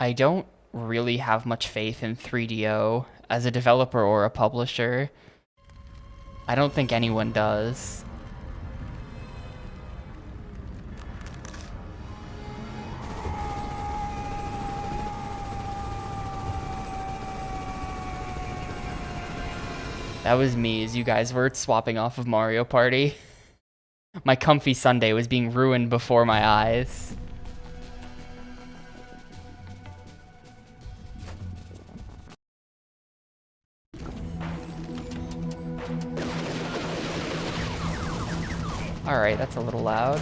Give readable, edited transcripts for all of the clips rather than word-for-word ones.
I don't really have much faith in 3DO as a developer or a publisher. I don't think anyone does. That was me as you guys were swapping off of Mario Party. My comfy Sunday was being ruined before my eyes. Alright, that's a little loud.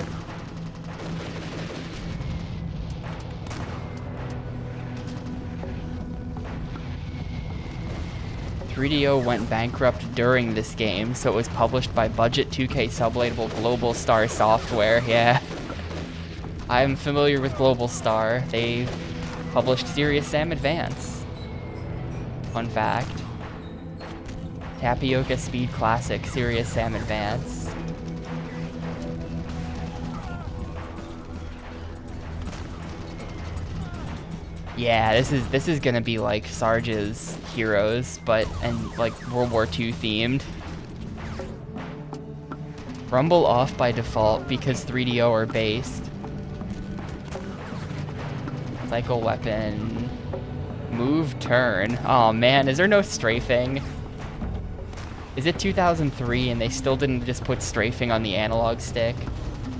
.3DO went bankrupt during this game, so it was published by Budget 2K sublabel Global Star Software. Yeah. I'm familiar with Global Star. They published Serious Sam Advance. Fun fact. Tapioca Speed Classic, Serious Sam Advance. Yeah, this is gonna be like Sarge's Heroes, and like World War II themed. Rumble off by default because 3DO are based. Cycle weapon. Move turn. Oh man, is there no strafing? Is it 2003 and they still didn't just put strafing on the analog stick?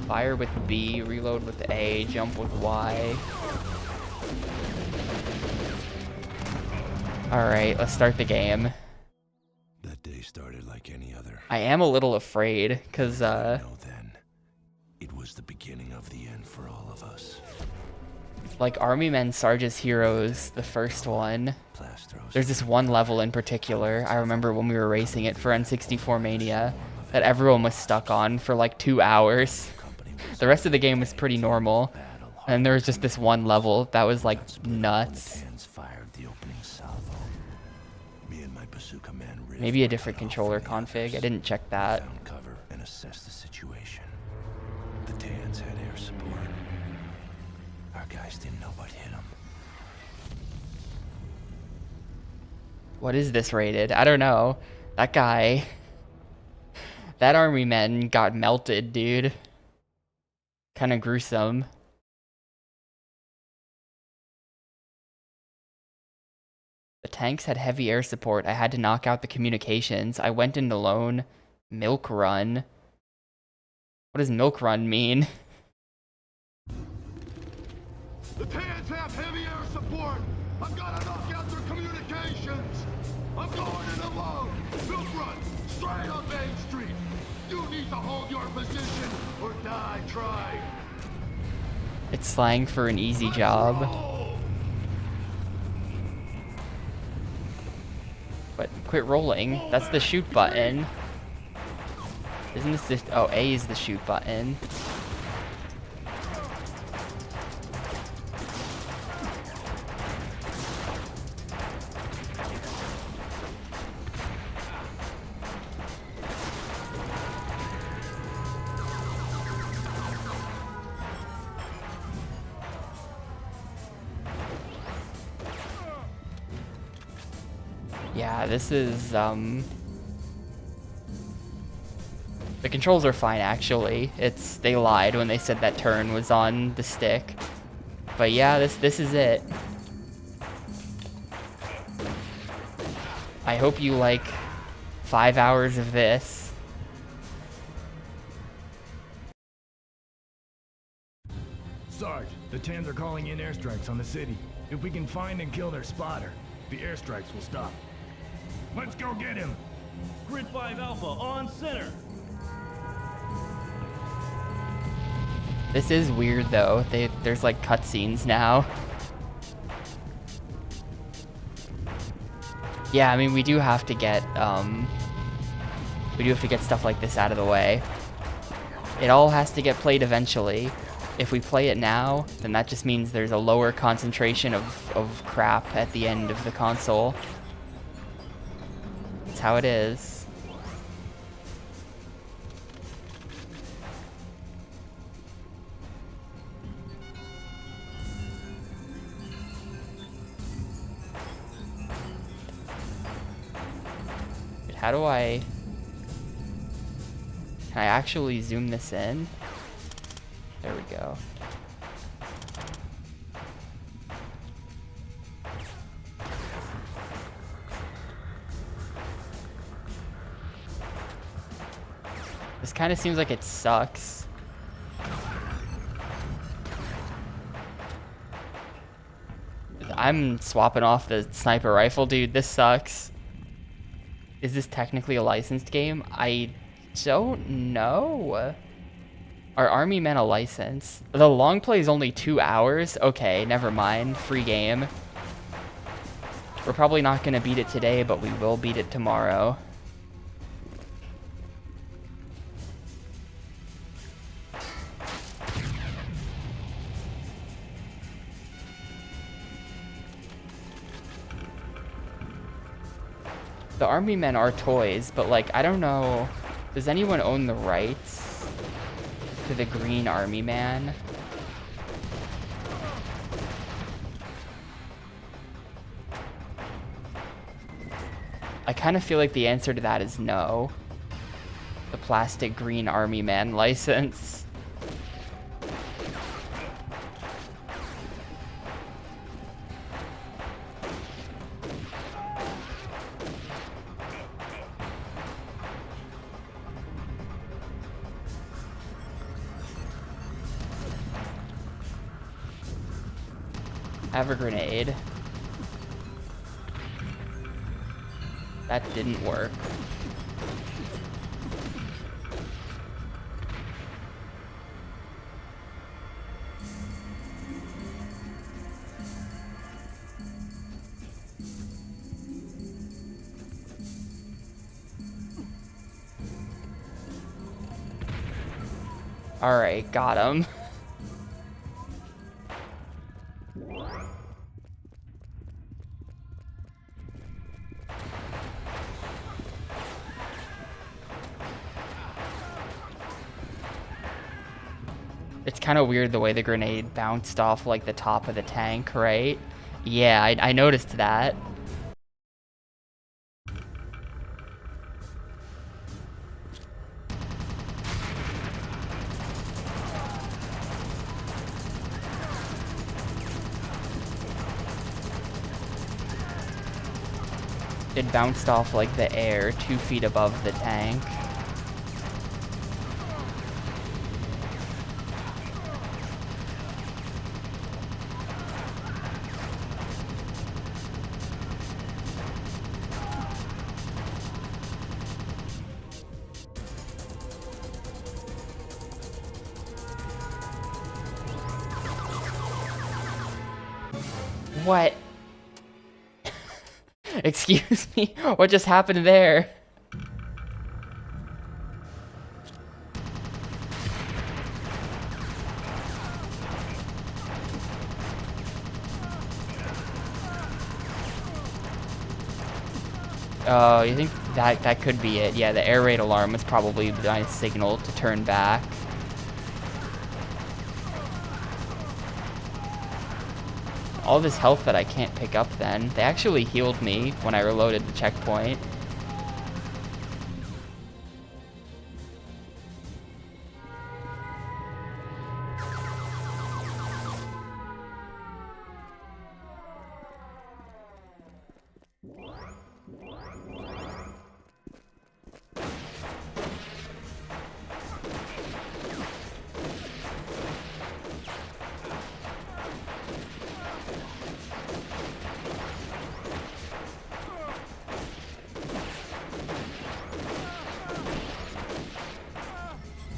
Fire with B, reload with A, jump with Y. Alright, let's start the game. That day started like any other. I am a little afraid, because, know then, it was the beginning of the end for all of us. like Army Men Sarge's Heroes, the first one, there's this one level in particular, I remember when we were racing it for N64 Mania, that everyone was stuck on for like 2 hours. The rest of the game was pretty normal, and there was just this one level that was like nuts. Maybe a different controller config. I didn't check that. Found cover and assessed the situation. The Tans had air support. Our guys didn't know what hit them. What is this rated? I don't know. That guy... That Army Men got melted, dude. Kinda gruesome. The tanks had heavy air support. I had to knock out the communications. I went in alone. Milk run. What does milk run mean? The Tans have heavy air support. I've got to knock out their communications. I'm going in alone. Milk run, straight on Main Street. You need to hold your position or die trying. It's slang for an easy job. But quit rolling. That's the shoot button. Isn't this the... Oh, A is the shoot button. Yeah, this is, the controls are fine, actually. They lied when they said that turn was on the stick. But yeah, this is it. I hope you like 5 hours of this. Sarge, the Tans are calling in airstrikes on the city. If we can find and kill their spotter, the airstrikes will stop. Let's go get him! Grid 5 Alpha on center! This is weird, though. There's like cutscenes now. Yeah, I mean, we do have to get stuff like this out of the way. It all has to get played eventually. If we play it now, then that just means there's a lower concentration of crap at the end of the console. That's how it is. How do I... Can I actually zoom this in? There we go. This kind of seems like it sucks. I'm swapping off the sniper rifle, dude. This sucks. Is this technically a licensed game? I don't know. Are Army Men a license? The long play is only 2 hours? Okay, never mind. Free game. We're probably not going to beat it today, but we will beat it tomorrow. The Army Men are toys, but like, I don't know. Does anyone own the rights to the green Army Man? I kind of feel like the answer to that is no. The plastic green Army Man license. Have a grenade. That didn't work. All right, got him. It's kind of weird the way the grenade bounced off like the top of the tank, right? Yeah, I noticed that. It bounced off like the air 2 feet above the tank. What? Excuse me? What just happened there? Oh, you think that could be it? Yeah, the air raid alarm was probably my signal to turn back. All this health that I can't pick up then. They actually healed me when I reloaded the checkpoint.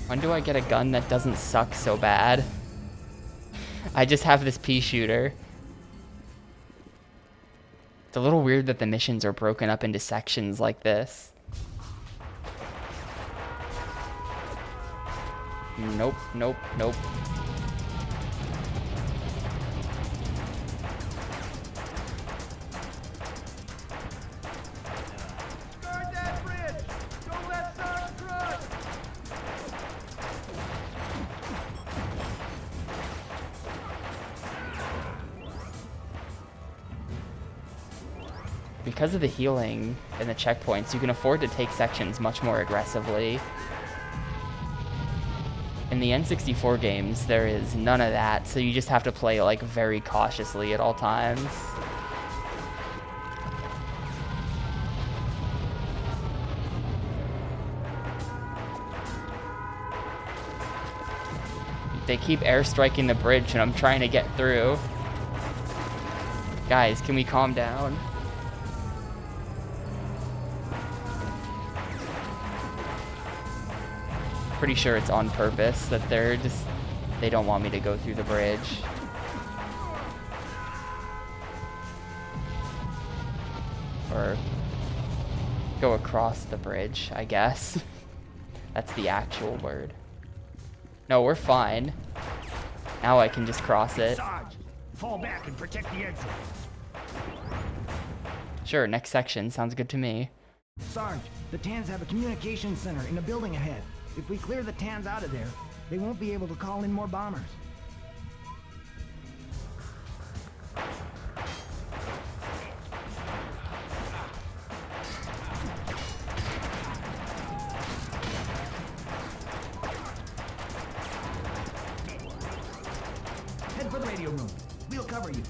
When do I get a gun that doesn't suck so bad? I just have this pea shooter. It's a little weird that the missions are broken up into sections like this. Nope, nope, nope. Guard that bridge! Don't let Sarge run! because of the healing and the checkpoints, you can afford to take sections much more aggressively. In the N64 games, there is none of that, so you just have to play like very cautiously at all times. They keep airstriking the bridge and I'm trying to get through. Guys, can we calm down? Pretty sure it's on purpose that they don't want me to go through the bridge. Or go across the bridge, I guess. That's the actual word. No, we're fine. Now I can just cross it. Sarge, fall back and protect the exit. Sure, next section. Sounds good to me. Sarge, the Tans have a communications center in the building ahead. If we clear the Tans out of there, they won't be able to call in more bombers. Head for the radio room. We'll cover you.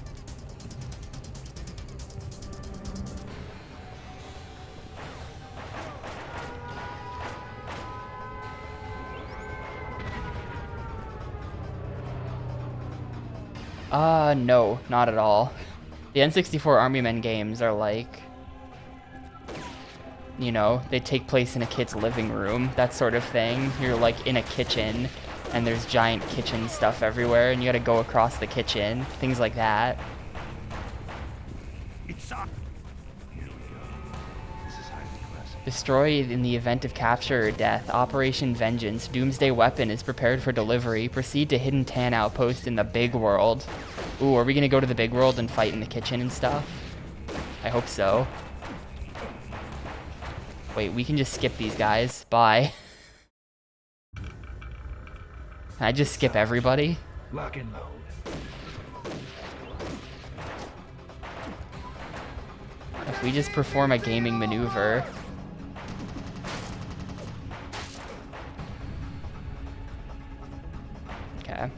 No, not at all. The N64 Army Men games are like, you know, they take place in a kid's living room, that sort of thing. You're like in a kitchen, and there's giant kitchen stuff everywhere, and you gotta go across the kitchen, things like that. It's up. Destroyed in the event of capture or death. Operation Vengeance. Doomsday weapon is prepared for delivery. Proceed to hidden Tan outpost in the big world. Ooh, are we gonna go to the big world and fight in the kitchen and stuff? I hope so. Wait, we can just skip these guys. Bye. Can I just skip everybody? Lock and load. If we just perform a gaming maneuver. Okay.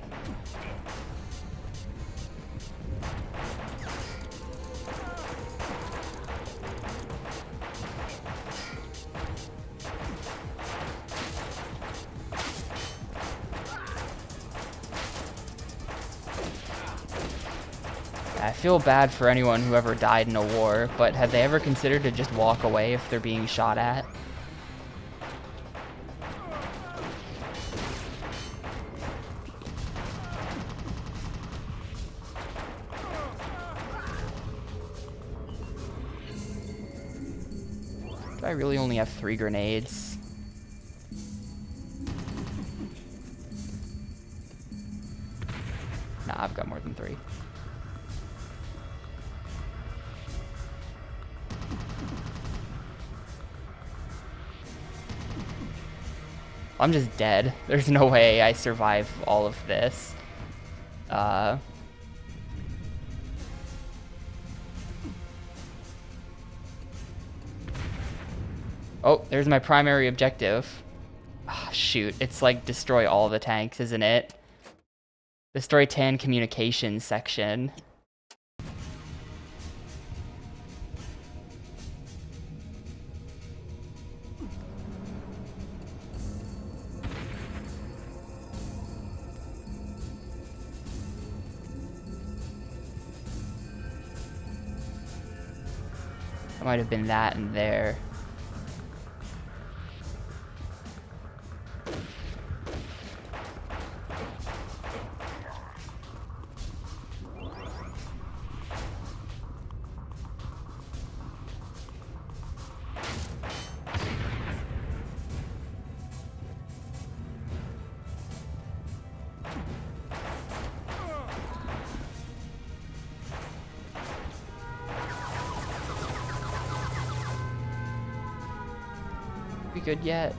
I feel bad for anyone who ever died in a war, but have they ever considered to just walk away if they're being shot at? Do I really only have 3 grenades? Nah, I've got more than 3. I'm just dead. There's no way I survive all of this. Oh, there's my primary objective. Ah, shoot, it's like destroy all the tanks, isn't it? Destroy Tan communications section. It might have been that in there. We good yet?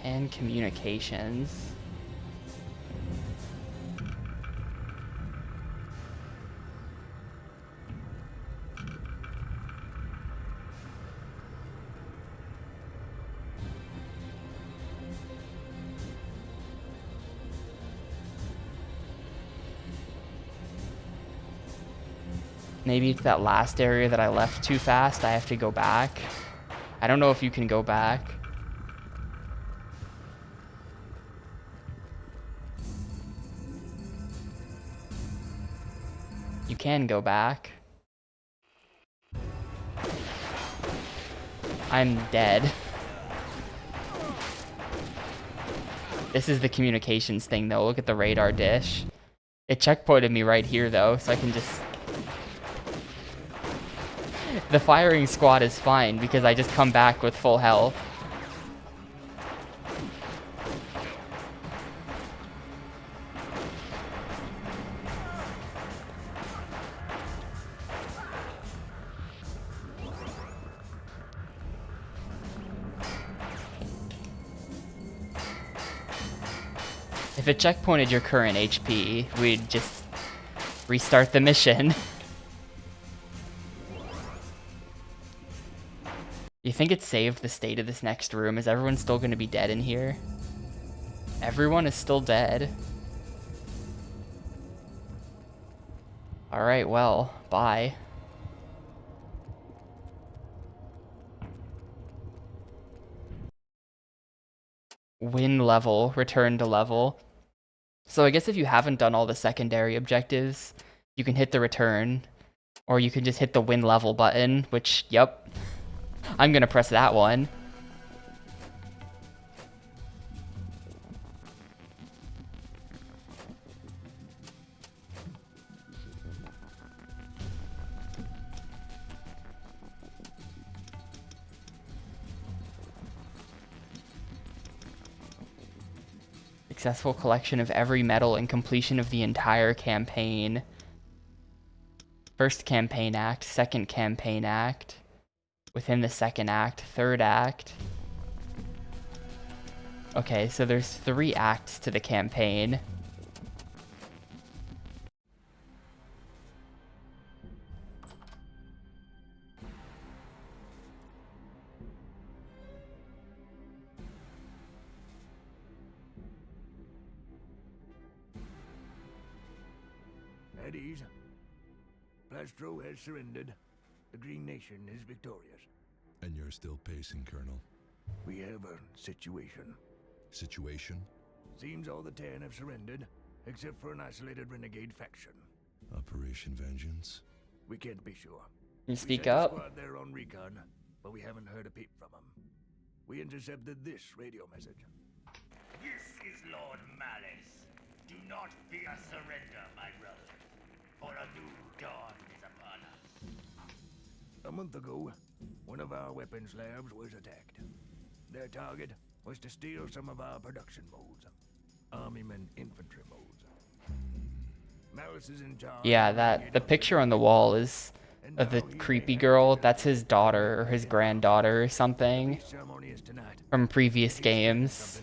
And communications. Maybe it's that last area that I left too fast. I have to go back. I don't know if you can go back. You can go back. I'm dead. This is the communications thing though. Look at the radar dish. It checkpointed me right here though, so I can just... The firing squad is fine because I just come back with full health. If it checkpointed your current HP, we'd just restart the mission. You think it saved the state of this next room? Is everyone still going to be dead in here? Everyone is still dead. Alright, well, bye. Win level, return to level. So I guess if you haven't done all the secondary objectives, you can hit the return, or you can just hit the win level button, which, yep, I'm gonna press that one. Successful collection of every medal and completion of the entire campaign. First campaign act, second campaign act, within the second act, third act. Okay, so there's 3 acts to the campaign. At ease. Plastro has surrendered. The Green Nation is victorious. And you're still pacing, Colonel. We have a situation. Situation? Seems all the 10 have surrendered, except for an isolated renegade faction. Operation Vengeance? We can't be sure. Can you speak We sent a up? squad there on recon, but we haven't heard a peep from them. We intercepted this radio message. This is Lord Malice. Do not fear surrender, my brother, for a new dawn is upon us. A month ago, one of our weapons labs was attacked. Their target was to steal some of our production molds. Armyman infantry molds. Malice is in charge. Yeah, the picture on the wall is of the creepy girl. That's his daughter or his granddaughter or something from previous games.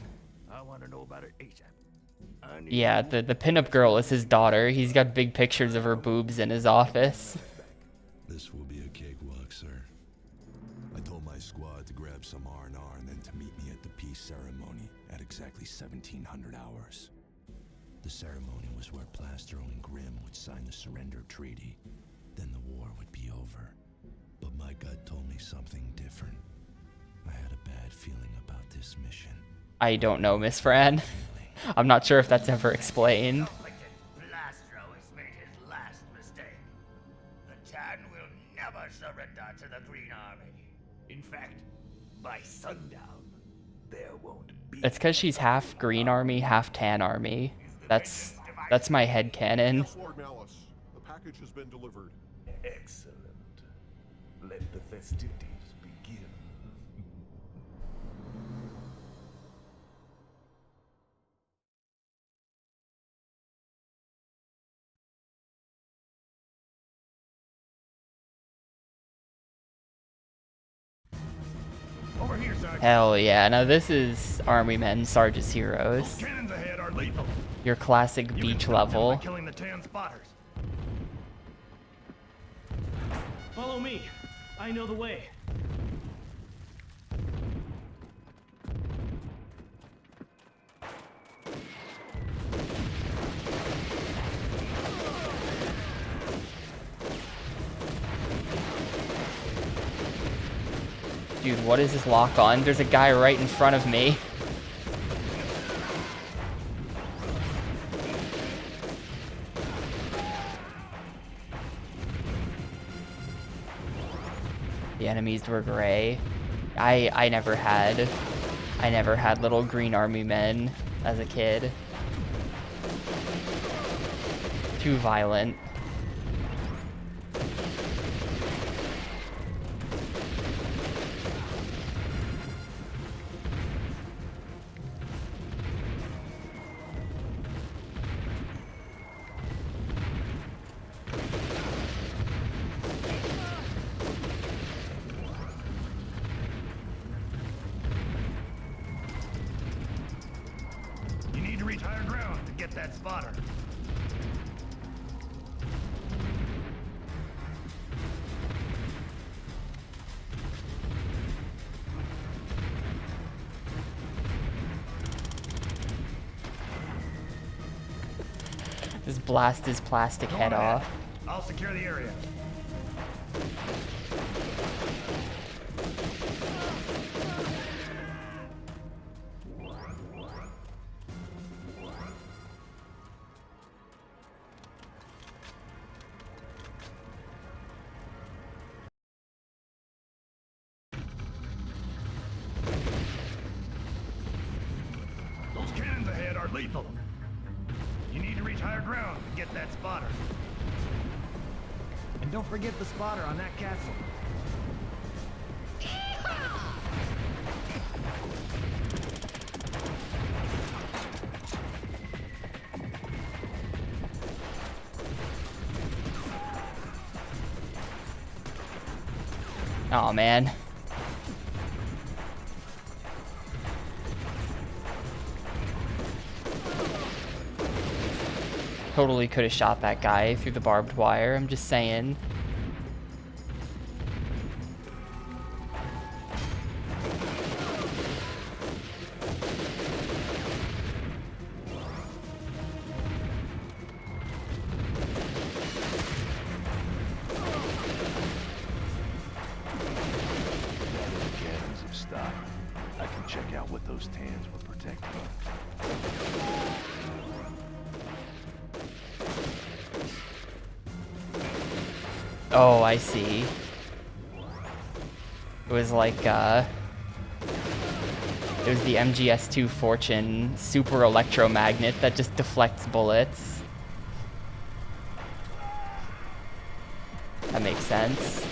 I want to know about it ASAP. Yeah, the pinup girl is his daughter. He's got big pictures of her boobs in his office. This will be a cakewalk, sir. I told my squad to grab some R&R and then to meet me at the peace ceremony at exactly 1700 hours. The ceremony was where Plastro and Grimm would sign the surrender treaty. Then the war would be over. But my gut told me something different. I had a bad feeling about this mission. I don't know, Miss Fran. I'm not sure if that's ever explained. Plastro has made his last mistake. The Tan will never surrender to the Green Army. In fact, by sundown, there won't be. It's because she's half Green Army, half Tan Army. That's my headcanon. Yes, Lord Malice. The package has been delivered. Excellent. Let the festivities begin. Over here, Sarge. Hell yeah. Now this is Army Men, Sarge's Heroes. Cannons ahead are lethal. Your classic You can beach stop them by level. killing the Tan spotters. Follow me. I know the way. Dude, what is this lock on? There's a guy right in front of me. The enemies were gray. I never had little green army men as a kid. Too violent. You need to reach higher ground to get that spotter. Just blast his plastic head off. I'll secure the area. Those cannons ahead are lethal. You need to reach higher ground to get that spotter. And don't forget the spotter on that castle. Oh man. Totally could have shot that guy through the barbed wire, I'm just saying. Cannons have stopped. I can check out what those tans were protecting. Oh, I see. It was like, it was the MGS2 Fortune super electromagnet that just deflects bullets. That makes sense.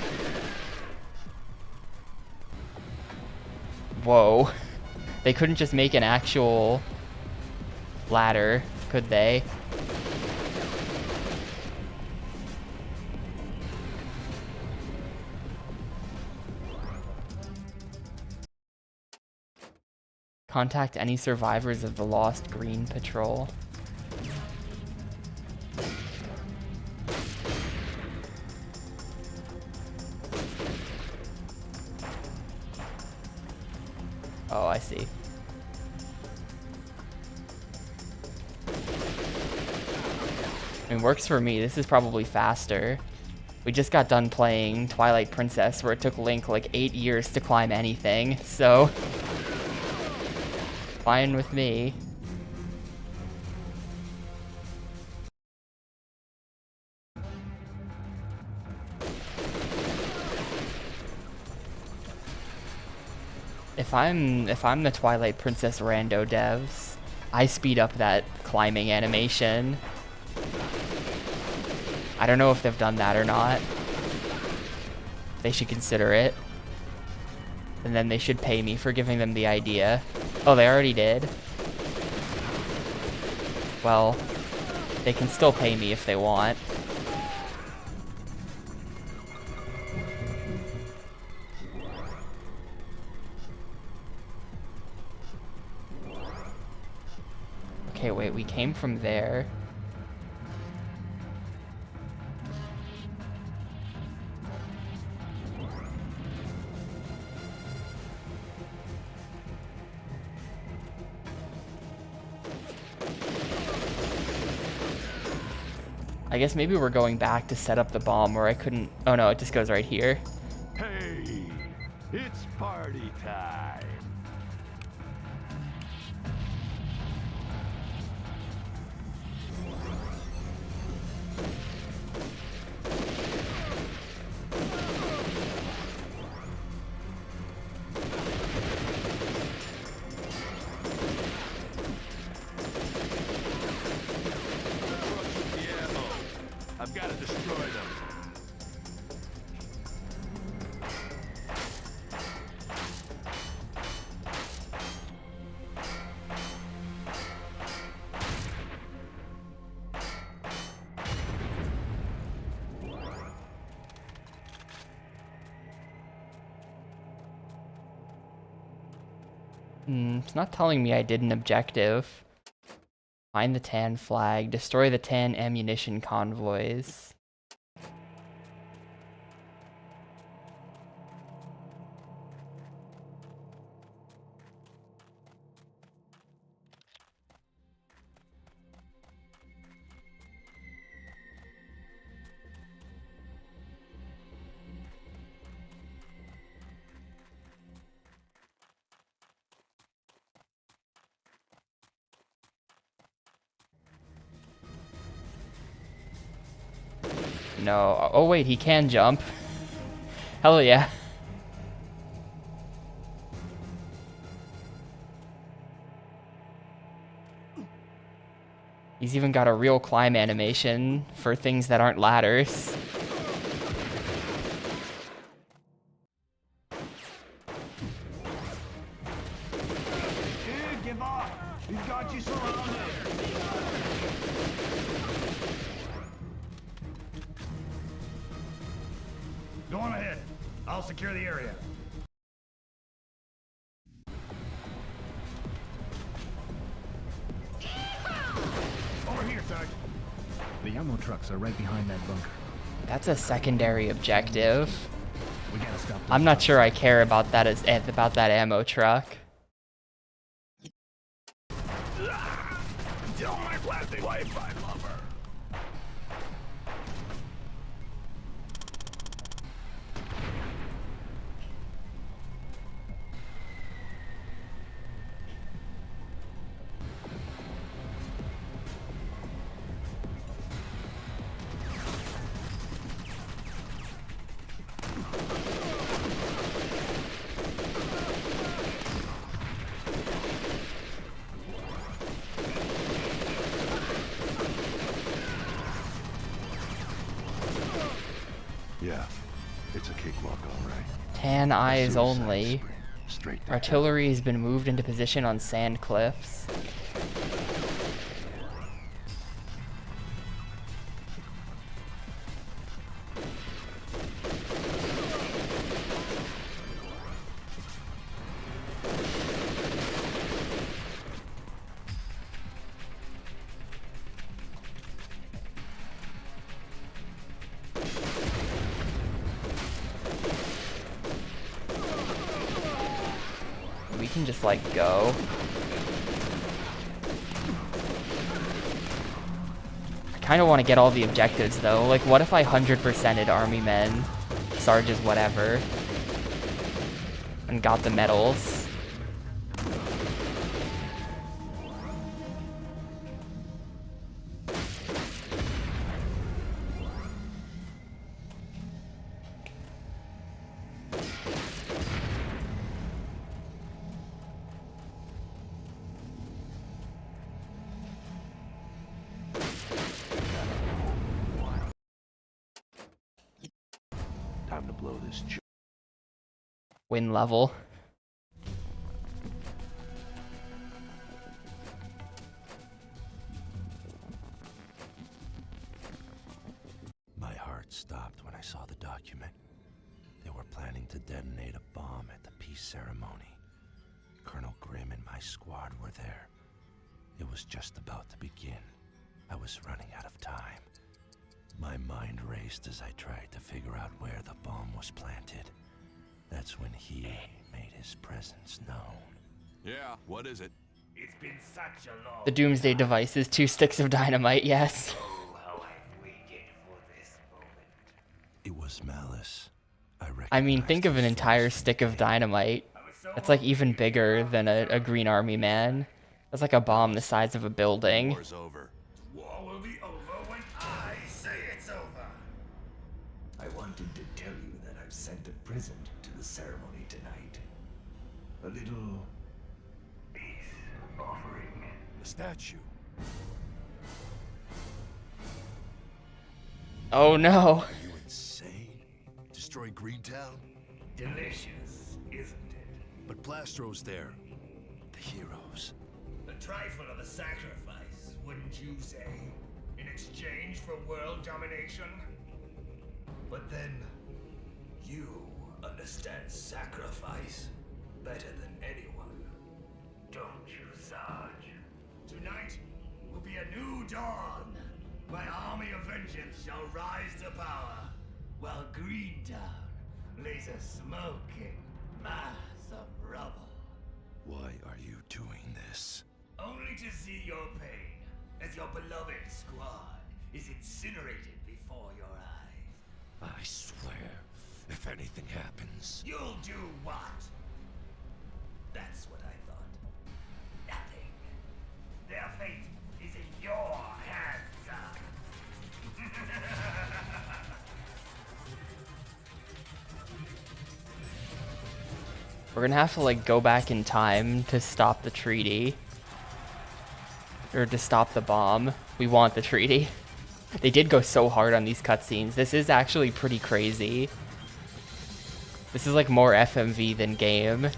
Whoa. They couldn't just make an actual ladder, could they? Contact any survivors of the Lost Green Patrol. Oh, I see. I mean, works for me. This is probably faster. We just got done playing Twilight Princess, where it took Link like 8 years to climb anything, so fine with me. If I'm the Twilight Princess rando devs, I speed up that climbing animation. I don't know if they've done that or not. They should consider it. And then they should pay me for giving them the idea. Oh, they already did? Well, they can still pay me if they want. Okay, wait, we came from there. I guess maybe we're going back to set up the bomb where I couldn't... Oh no, it just goes right here. Hey, it's party It's not telling me I did an objective. Find the tan flag. Destroy the tan ammunition convoys. No. Oh wait, he can jump. Hell yeah. He's even got a real climb animation for things that aren't ladders. Dude, give up! We've got you surrounded! Go on ahead. I'll secure the area. Over here, Sarge. The ammo trucks are right behind that bunker. That's a secondary objective. We gotta stop. I'm not sure I care about that about that ammo truck. Still my plastic Wi-Fi lover. Yeah, it's a cakewalk, all right. Tan eyes Suicide only. spree. Straight to Artillery has been moved into position on sand cliffs. We can just like go. I kind of want to get all the objectives though. Like what if I 100%ed army men, Sarge's whatever, and got the medals? time to blow this Win level. My heart stopped when I saw the document. They were planning to detonate a bomb at the peace ceremony. Colonel Grimm and my squad were there. It was just about to begin. I was running out of time. My mind raced as I tried to figure out where the bomb was planted. That's when he made his presence known. Yeah, what is it? It's been such a long The doomsday device is 2 sticks of dynamite, yes. Oh, how I've waited for this moment. It was Malice. I mean, think of an entire stick of dynamite. That's like even bigger than a green army man. That's like a bomb the size of a building. War's over. War will be over when I say it's over. I wanted to tell you that I've sent a present to the ceremony tonight. A little Peace offering. The statue. Oh no. Are you insane? Destroy Greentown? Delicious, isn't it? But Plastro's there. The heroes. A trifle of a sacrifice, wouldn't you say? In exchange for world domination? But then, you understand sacrifice better than anyone. dawn, my army of vengeance shall rise to power, while Greentown lays a smoking mass of rubble. Why are you doing this? Only to see your pain, as your beloved squad is incinerated before your eyes. I swear, if anything happens... You'll do what? That's what I thought. Nothing. Their fate is in your hands. We're gonna have to like go back in time to stop the treaty. Or to stop the bomb. We want the treaty. They did go so hard on these cutscenes. This is actually pretty crazy. This is like more FMV than game.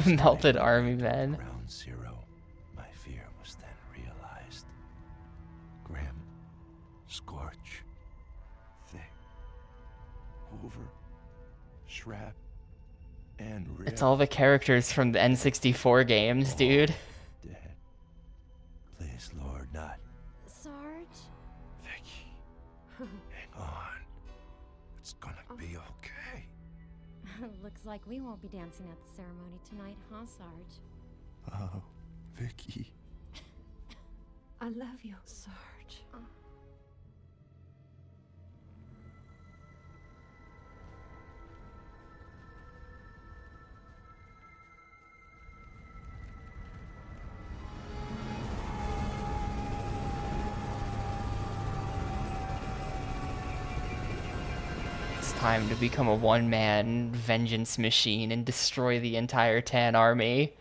Melted army men. Ground zero, my fear was then realized. Grim, Scorch, Thick, Hoover, Shrap, and Rip. It's all the characters from the N64 games, dude. Dead. Please, Lord, not Sarge? Vicky. Hang on. It's gonna be okay. Looks like we won't be dancing at the ceremony tonight, huh, Sarge? Oh, Vicky. I love you, Sarge. Time to become a one-man vengeance machine and destroy the entire Tan army.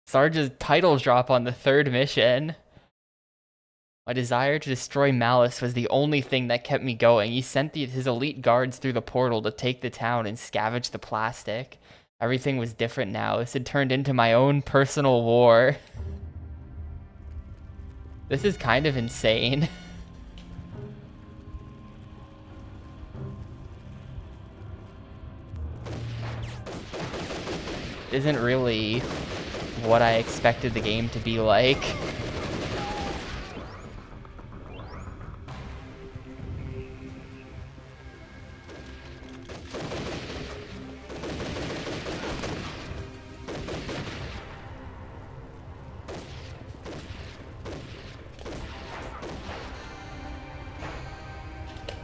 Sarge's title drop on the third mission. My desire to destroy Malice was the only thing that kept me going. He sent his elite guards through the portal to take the town and scavenge the plastic. Everything was different now. This had turned into my own personal war. This is kind of insane. Isn't really what I expected the game to be like.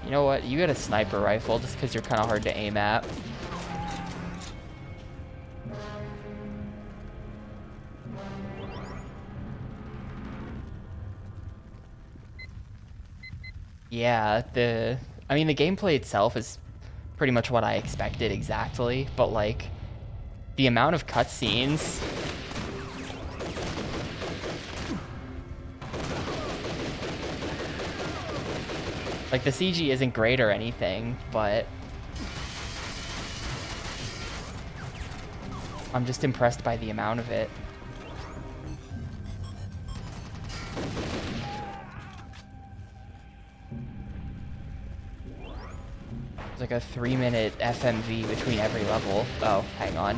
You know what? You get a sniper rifle just because you're kind of hard to aim at. Yeah, I mean, the gameplay itself is pretty much what I expected exactly, but like, the amount of cutscenes. Like, the CG isn't great or anything, but I'm just impressed by the amount of it. There's like a 3-minute FMV between every level. Oh, hang on.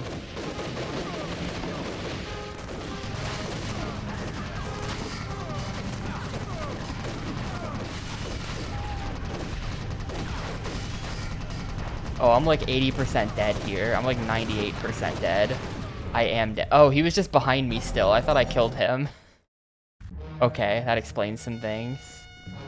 Oh, I'm like 80% dead here. I'm like 98% dead. I am dead. Oh, he was just behind me still. I thought I killed him. Okay, that explains some things.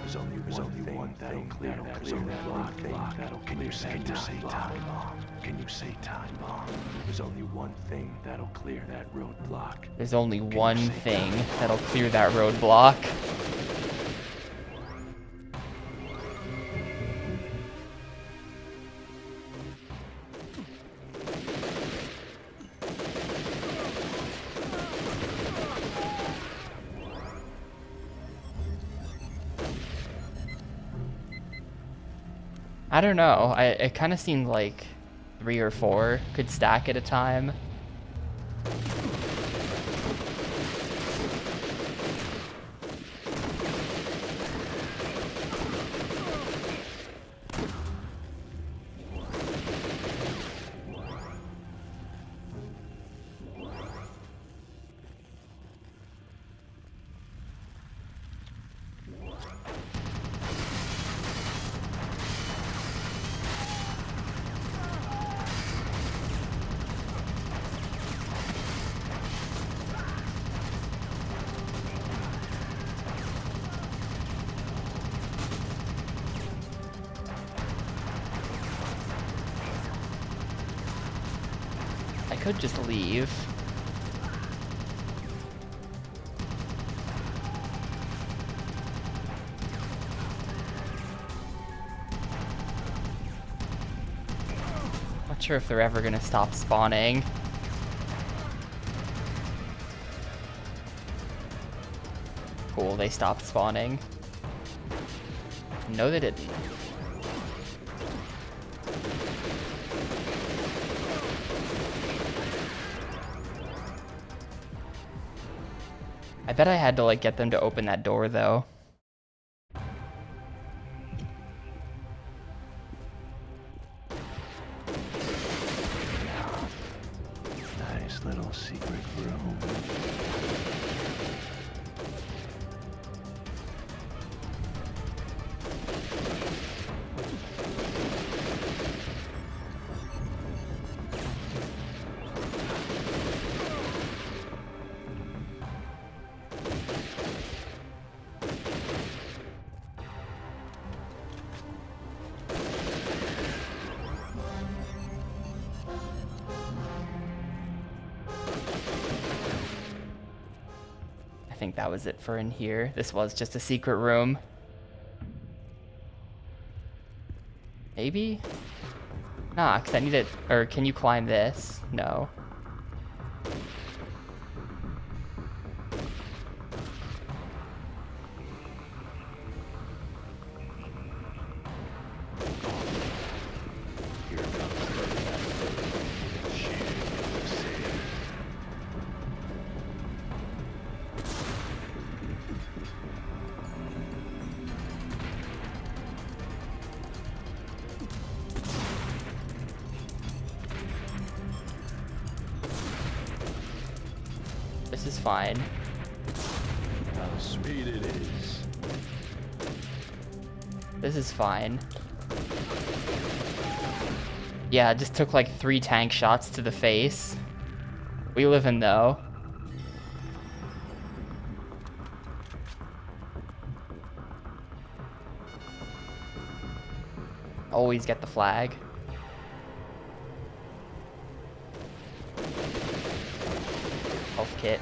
There's only one thing that'll clear that roadblock. Can you say time bomb? Can you say time bomb? There's only one thing that'll clear that roadblock. There's only one thing that'll clear that roadblock. I don't know. It kind of seemed like 3 or 4 could stack at a time. could just leave. Not sure if they're ever gonna stop spawning. Cool, they stopped spawning. No, they didn't. I bet I had to like get them to open that door though. Nice little secret room. I think that was it for in here. This was just a secret room. Maybe? Nah, because I need it. Or can you climb this? No. Here comes the master. Shield of Satan. This is fine. How sweet it is. This is fine. Yeah, it just took like 3 tank shots to the face. We live in though. Always get the flag. Health kit.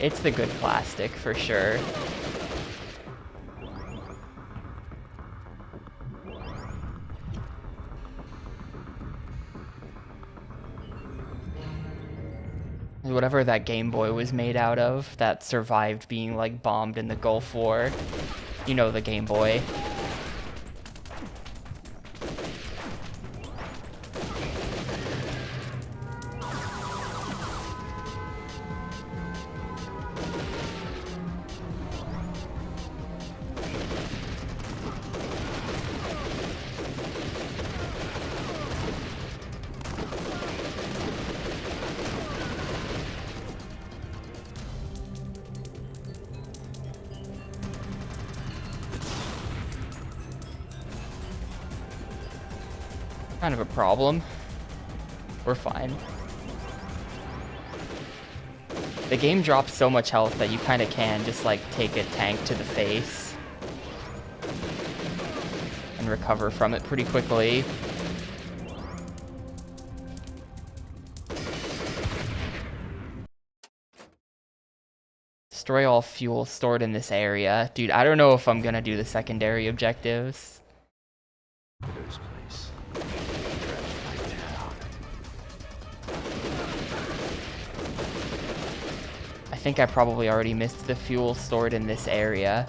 It's the good plastic for sure. Whatever that Game Boy was made out of that survived being like bombed in the Gulf War. You know, the Game Boy. Kind of a problem. We're fine. The game drops so much health that you kind of can just like take a tank to the face and recover from it pretty quickly. Destroy all fuel stored in this area. Dude, I don't know if I'm gonna do the secondary objectives. There's place. I think I probably already missed the fuel stored in this area.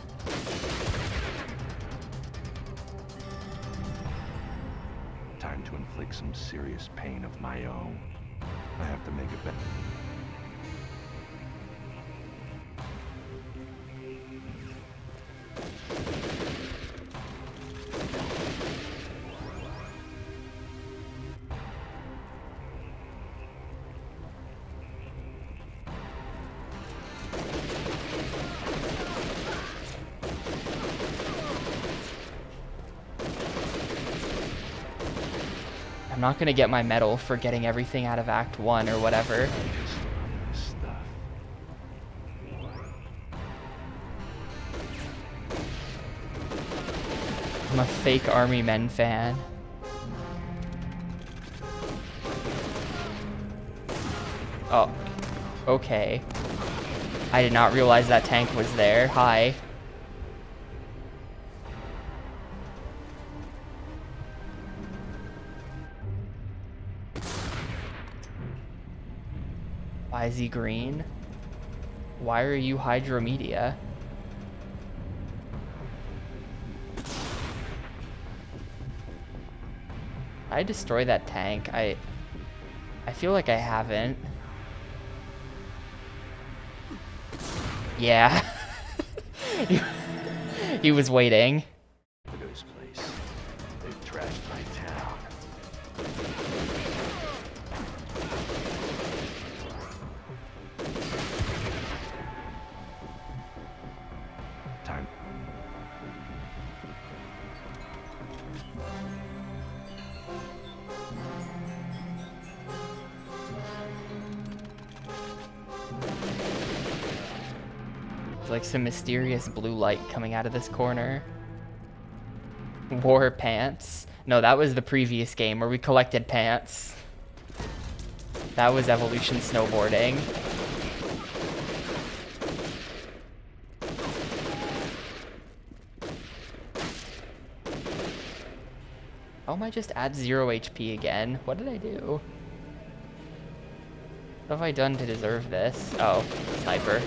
Time to inflict some serious pain of my own. I have to make it better. I'm not gonna get my medal for getting everything out of Act 1 or whatever. I'm a fake Army Men fan. Oh, okay. I did not realize that tank was there. Hi. Why is he green? Why are you Hydromedia? I destroy that tank. I feel like I haven't. Yeah. He was waiting. Look at this place. They've trashed my town. Time. There's like some mysterious blue light coming out of this corner. War pants. No, that was the previous game where we collected pants. That was Evolution Snowboarding. How am I just at 0 HP again? What did I do? What have I done to deserve this? Oh, sniper.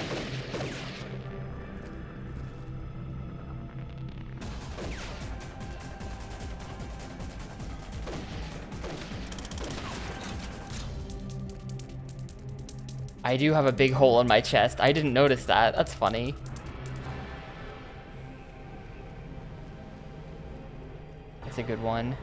I do have a big hole in my chest. I didn't notice that. That's funny. That's a good one.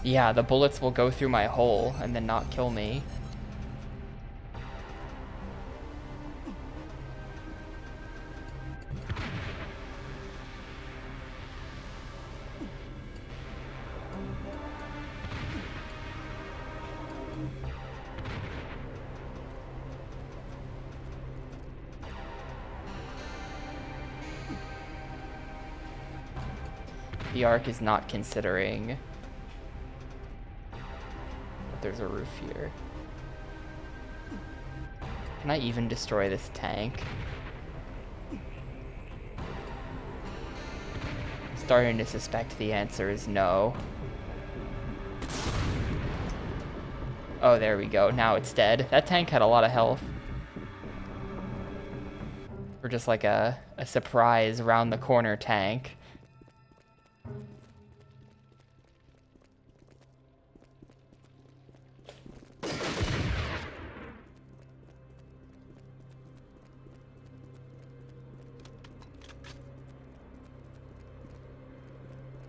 Yeah, the bullets will go through my hole and then not kill me. The Ark is not considering. There's a roof here. Can I even destroy this tank? I'm starting to suspect the answer is no. Oh, there we go. Now it's dead. That tank had a lot of health. Or just like a surprise round the corner tank.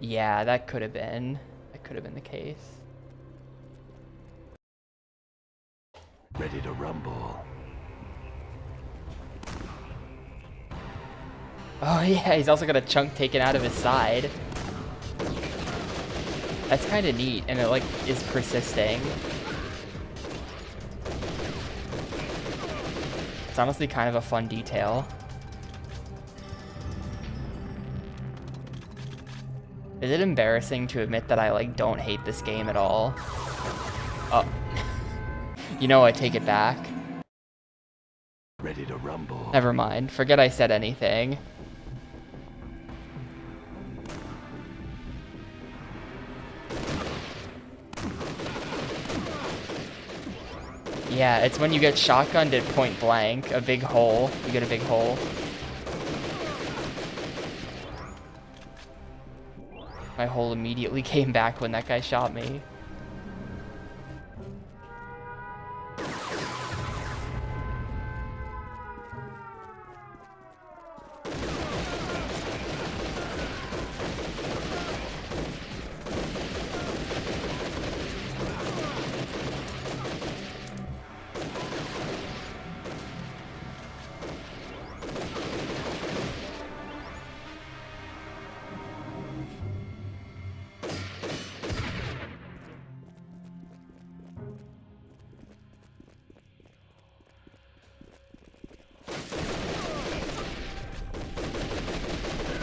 Yeah, that could have been the case. Ready to rumble. Oh yeah, he's also got a chunk taken out of his side. That's kind of neat, and it like is persisting. It's honestly kind of a fun detail. Is it embarrassing to admit that I like don't hate this game at all? Oh. You know, I take it back. Ready to rumble. Never mind. Forget I said anything. Yeah, it's when you get shotgunned at point blank, a big hole. You get a big hole. My hole immediately came back when that guy shot me.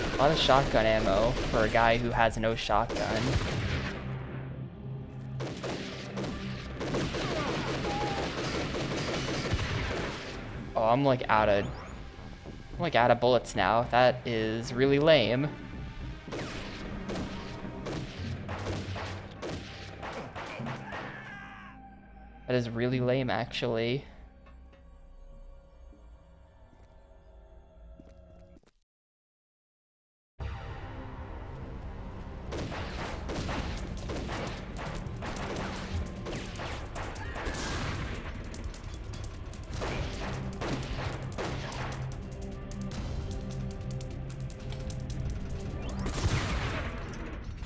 A lot of shotgun ammo for a guy who has no shotgun. Oh, I'm like out of bullets now. That is really lame. That is really lame, actually.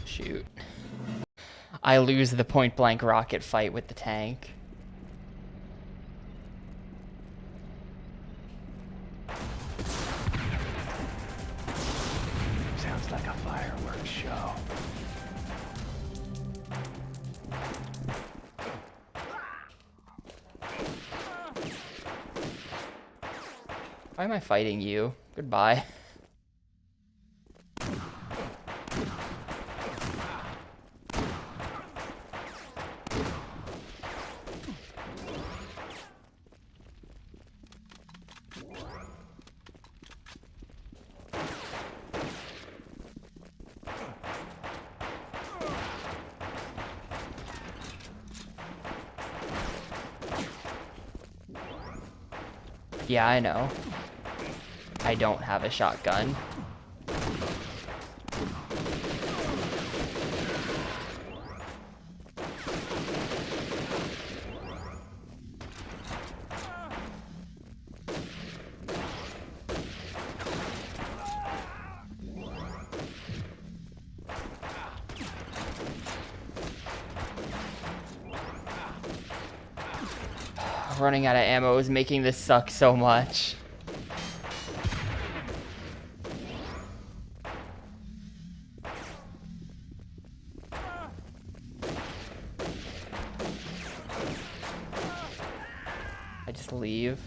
Shoot. I lose the point-blank rocket fight with the tank. Sounds like a fireworks show. Why am I fighting you? Goodbye. Yeah, I know. I don't have a shotgun. Running out of ammo is making this suck so much. I just leave.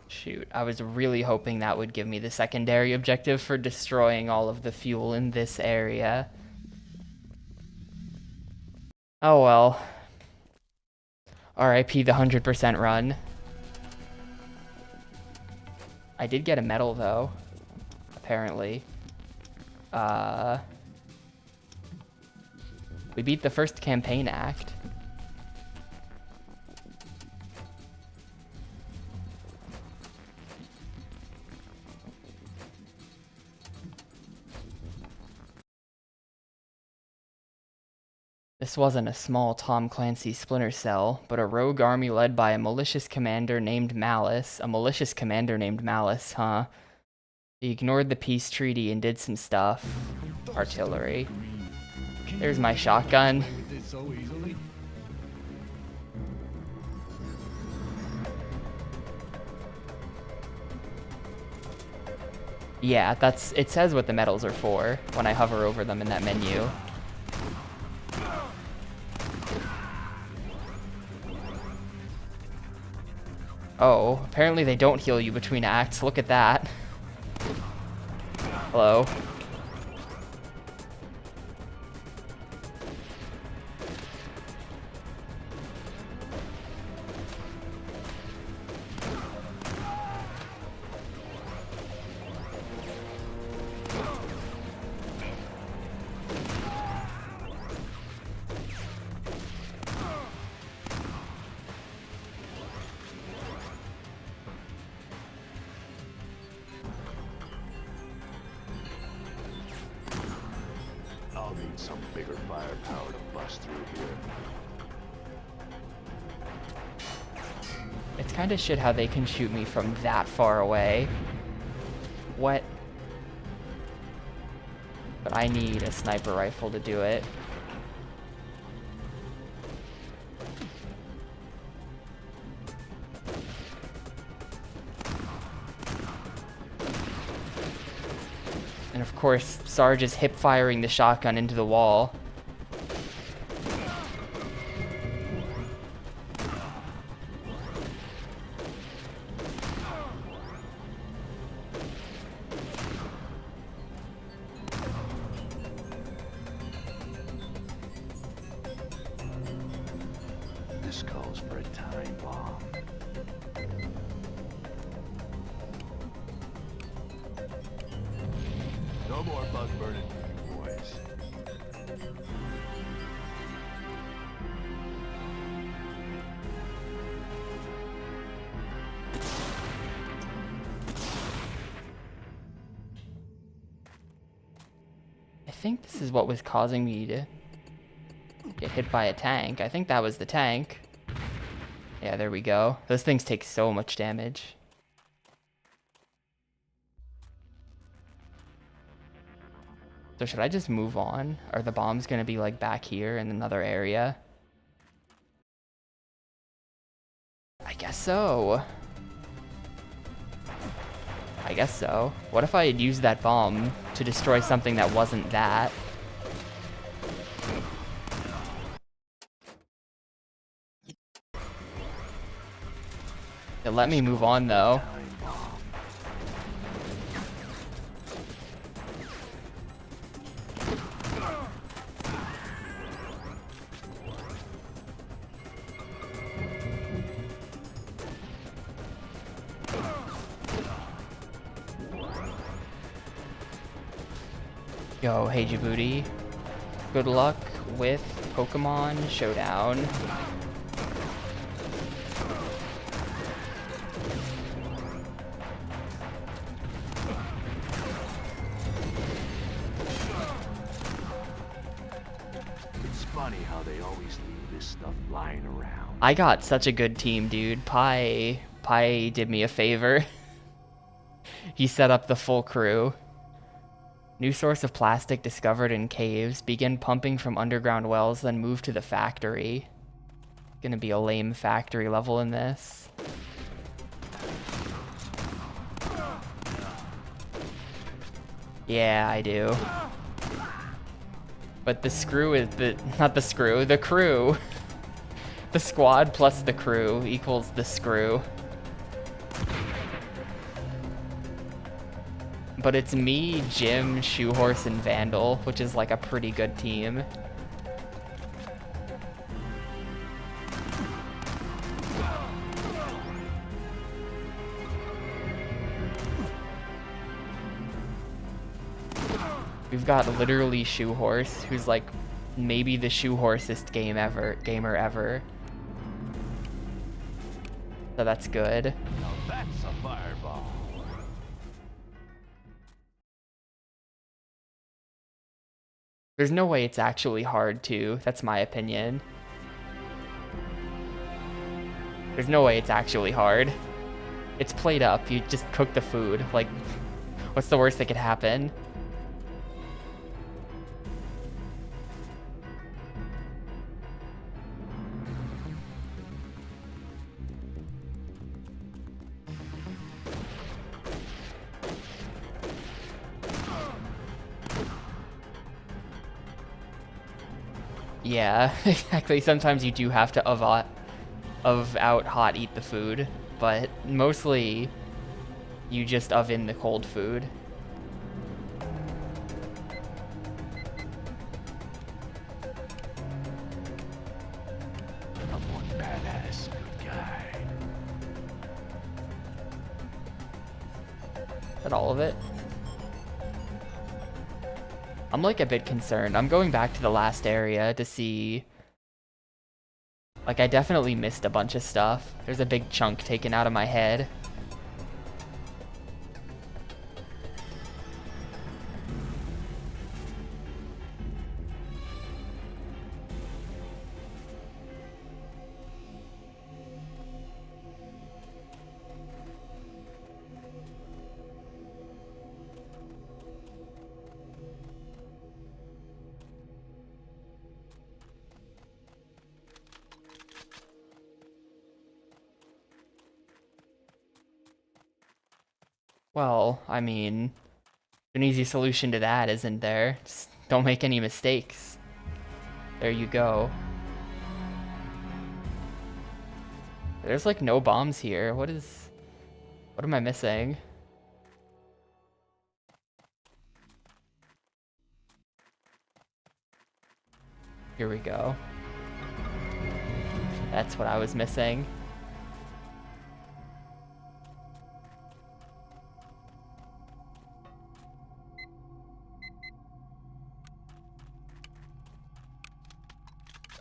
Shoot, I was really hoping that would give me the secondary objective for destroying all of the fuel in this area. Oh well. RIP the 100% run. I did get a medal though, apparently. We beat the first campaign act. This wasn't a small Tom Clancy Splinter Cell, but a rogue army led by a malicious commander named Malice. A malicious commander named Malice, huh? He ignored the peace treaty and did some stuff. Artillery. There's my shotgun. Yeah, it says what the medals are for when I hover over them in that menu. Oh, apparently they don't heal you between acts. Look at that. Hello. need some bigger firepower to bust through here. It's kind of shit how they can shoot me from that far away. What? But I need a sniper rifle to do it. And of course, Sarge is hip firing the shotgun into the wall. This calls for a time bomb. No more bug burning for you boys. I think this is what was causing me to get hit by a tank. I think that was the tank. Yeah, there we go. Those things take so much damage. So should I just move on? Are the bombs gonna be like back here in another area? I guess so. I guess so. What if I had used that bomb to destroy something that wasn't that? It let me move on though. Yo, hey Djibouti. Good luck with Pokemon Showdown. It's funny how they always leave this stuff lying around. I got such a good team, dude. Pi did me a favor. He set up the full crew. New source of plastic discovered in caves. Begin pumping from underground wells, then move to the factory. Gonna be a lame factory level in this. Yeah, I do. But the screw is the crew. The squad plus the crew equals the screw. But it's me, Jim, Shoehorse, and Vandal, which is like a pretty good team. We've got literally Shoehorse, who's like maybe the Shoehorsest gamer ever. So that's good. Now that's a fireball. There's no way it's actually hard to. That's my opinion. There's no way it's actually hard. It's played up. You just cook the food. Like, what's the worst that could happen? Yeah, exactly. Sometimes you do have to out hot eat the food, but mostly you just oven the cold food. I'm one badass good guy. Is that all of it? I'm like a bit concerned. I'm going back to the last area to see. Like, I definitely missed a bunch of stuff. There's a big chunk taken out of my head. Well, I mean, an easy solution to that, isn't there? Just don't make any mistakes. There you go. There's like no bombs here. What am I missing? Here we go. That's what I was missing.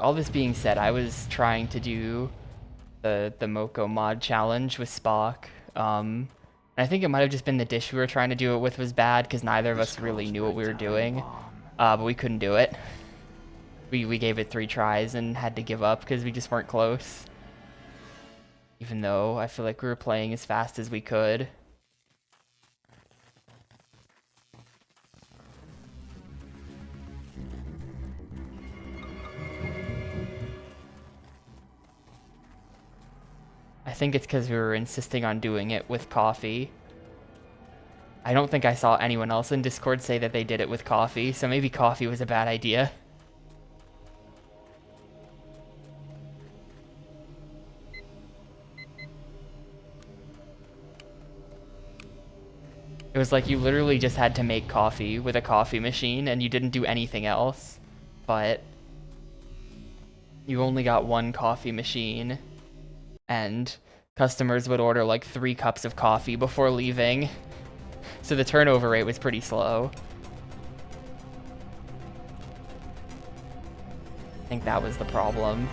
All this being said, I was trying to do the Moko mod challenge with Spock. And I think it might have just been the dish we were trying to do it with was bad because neither of us really knew what we were doing. But we couldn't do it. We gave it 3 tries and had to give up because we just weren't close. Even though I feel like we were playing as fast as we could. I think it's because we were insisting on doing it with coffee. I don't think I saw anyone else in Discord say that they did it with coffee, so maybe coffee was a bad idea. It was like you literally just had to make coffee with a coffee machine and you didn't do anything else. But you only got 1 coffee machine and customers would order like 3 cups of coffee before leaving. So the turnover rate was pretty slow. I think that was the problem.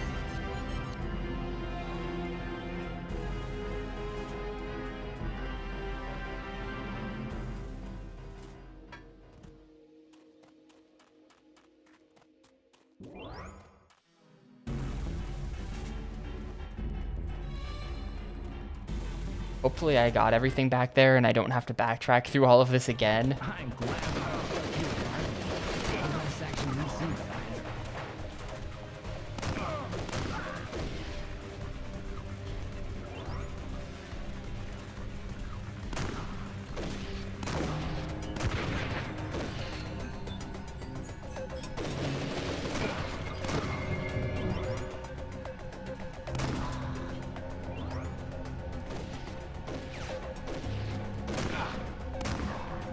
Hopefully I got everything back there and I don't have to backtrack through all of this again. I'm glad section you see that I have.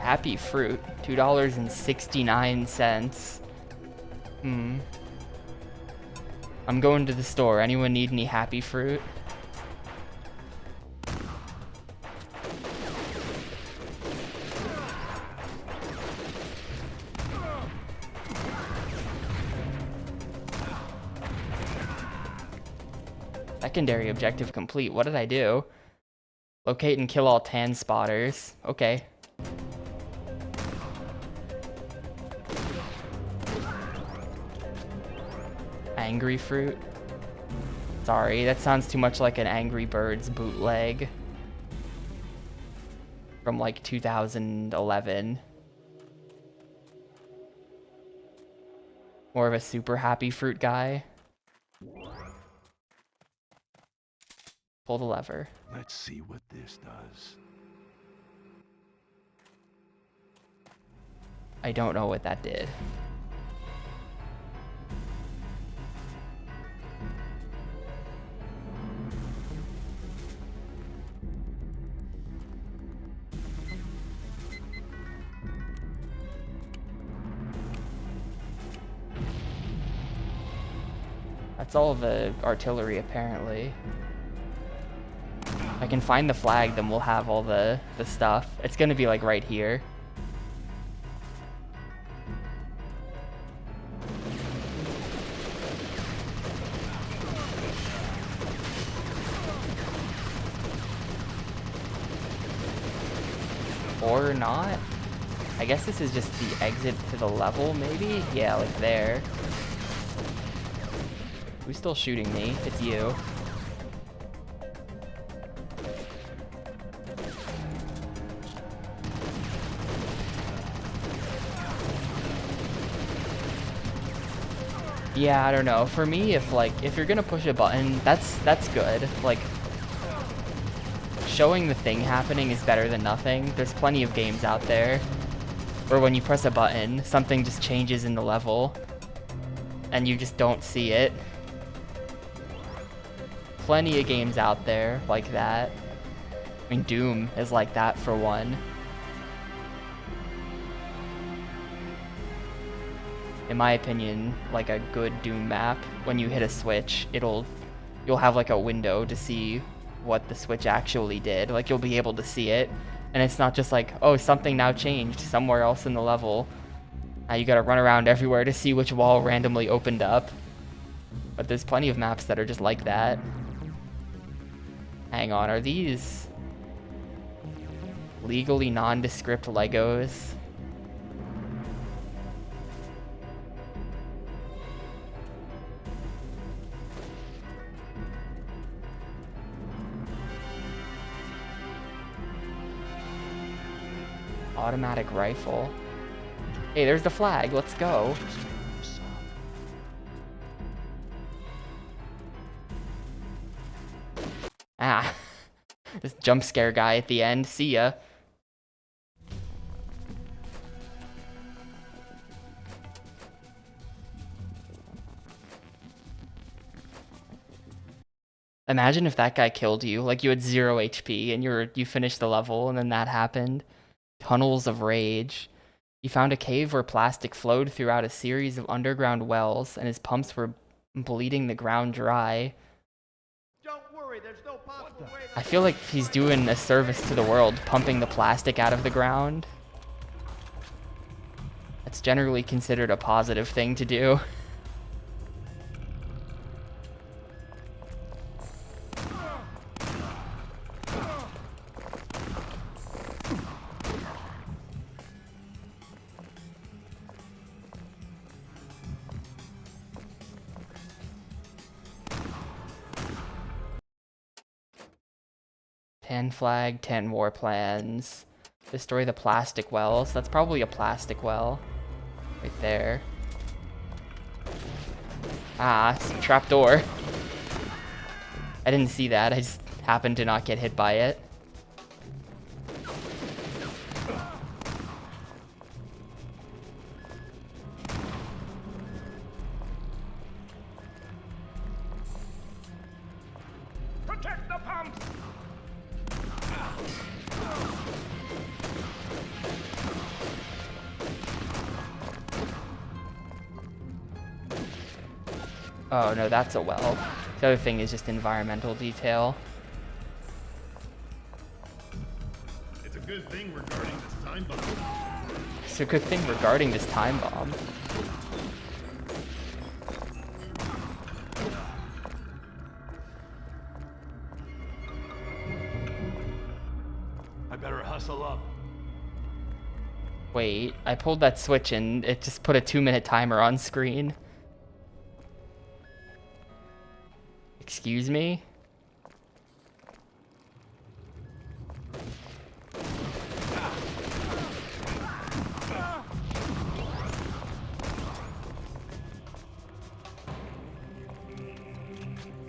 Happy fruit, $2.69. I'm going to the store. Anyone need any happy fruit? Secondary objective complete. What did I do? Locate and kill all tan spotters. Okay. Angry fruit. Sorry, that sounds too much like an Angry Birds bootleg from like 2011. More of a super happy fruit guy. Pull the lever. Let's see what this does. I don't know what that did. That's all the artillery, apparently. If I can find the flag, then we'll have all the stuff. It's gonna be like right here. Or not. I guess this is just the exit to the level, maybe? Yeah, like there. Who's still shooting me? It's you. Yeah, I don't know. For me, if you're gonna push a button, that's good. Like, showing the thing happening is better than nothing. There's plenty of games out there where when you press a button, something just changes in the level and you just don't see it. Plenty of games out there like that. I mean, Doom is like that for one. In my opinion, like a good Doom map, when you hit a switch, you'll have like a window to see what the switch actually did. Like you'll be able to see it, and it's not just like, oh, something now changed somewhere else in the level. Now you gotta run around everywhere to see which wall randomly opened up. But there's plenty of maps that are just like that. Hang on, are these legally nondescript Legos? Automatic rifle. Hey, there's the flag. Let's go. Ah. This jump scare guy at the end. See ya. Imagine if that guy killed you. Like you had 0 HP and you finished the level and then that happened. Tunnels of Rage. He found a cave where plastic flowed throughout a series of underground wells and his pumps were bleeding the ground dry. Don't worry, there's no possible way I feel like he's doing a service to the world, pumping the plastic out of the ground. That's generally considered a positive thing to do. Tan flag, 10 war plans. Destroy the plastic wells. That's probably a plastic well. Right there. Ah, some trapdoor. I didn't see that. I just happened to not get hit by it. Protect the pumps! Oh no, that's a well. The other thing is just environmental detail. It's a good thing regarding this time bomb. It's a good thing regarding this time bomb. I better hustle up. Wait, I pulled that switch and it just put a 2-minute timer on screen. Excuse me?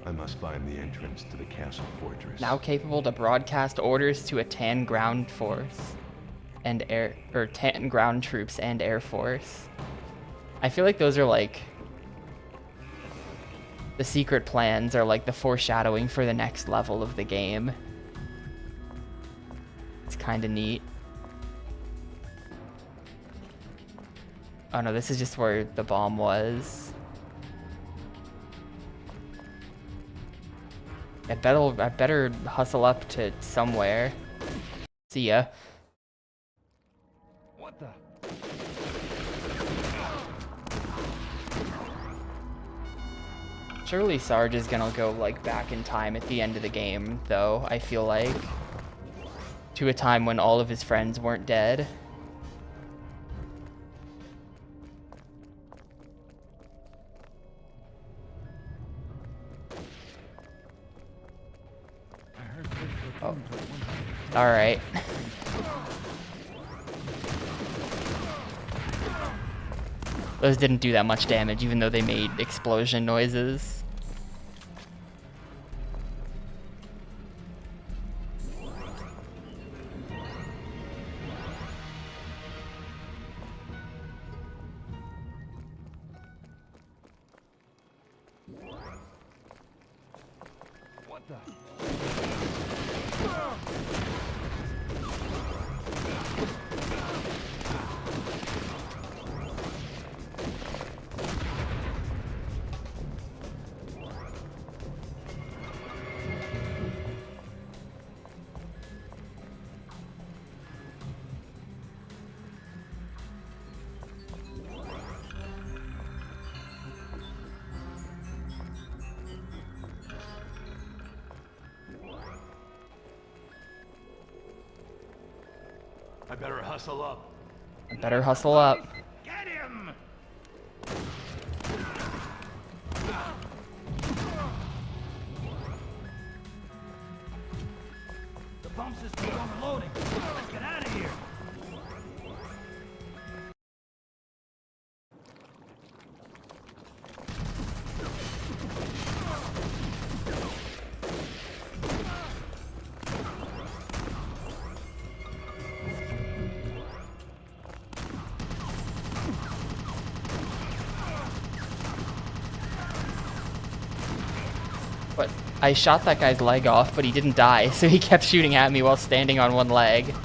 I must find the entrance to the castle fortress. Now capable to broadcast orders to a Tan ground force and Tan ground troops and air force. I feel like those are like the secret plans are like the foreshadowing for the next level of the game. It's kind of neat. Oh no, this is just where the bomb was. I better hustle up to somewhere. See ya. What the? Surely Sarge is gonna go like back in time at the end of the game, though, I feel like. To a time when all of his friends weren't dead. Oh. Alright. Those didn't do that much damage, even though they made explosion noises. I better hustle up. I better hustle up. Get him! The pump system's overloading. Let's get out of here. But I shot that guy's leg off, but he didn't die, so he kept shooting at me while standing on one leg.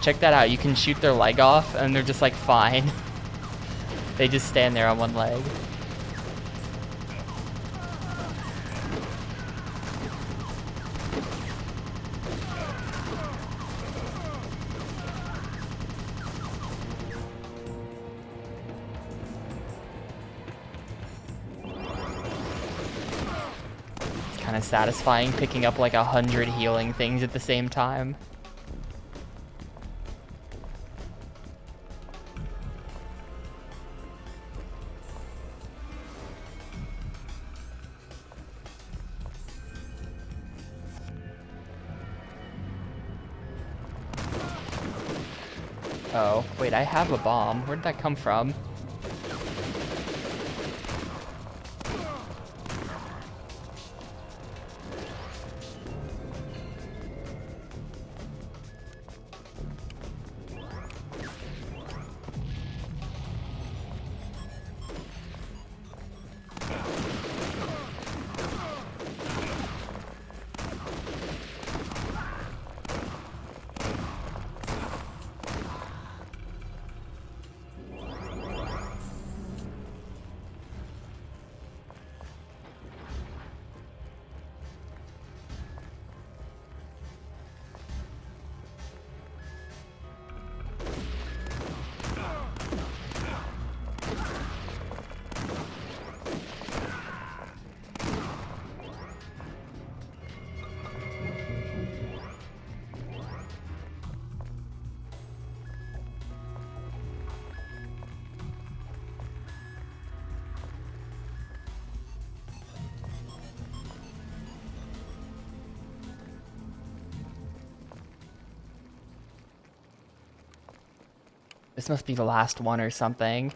Check that out, you can shoot their leg off and they're just like fine. They just stand there on one leg. Kind of satisfying picking up like 100 healing things at the same time. Oh, wait, I have a bomb. Where'd that come from? This must be the last one or something.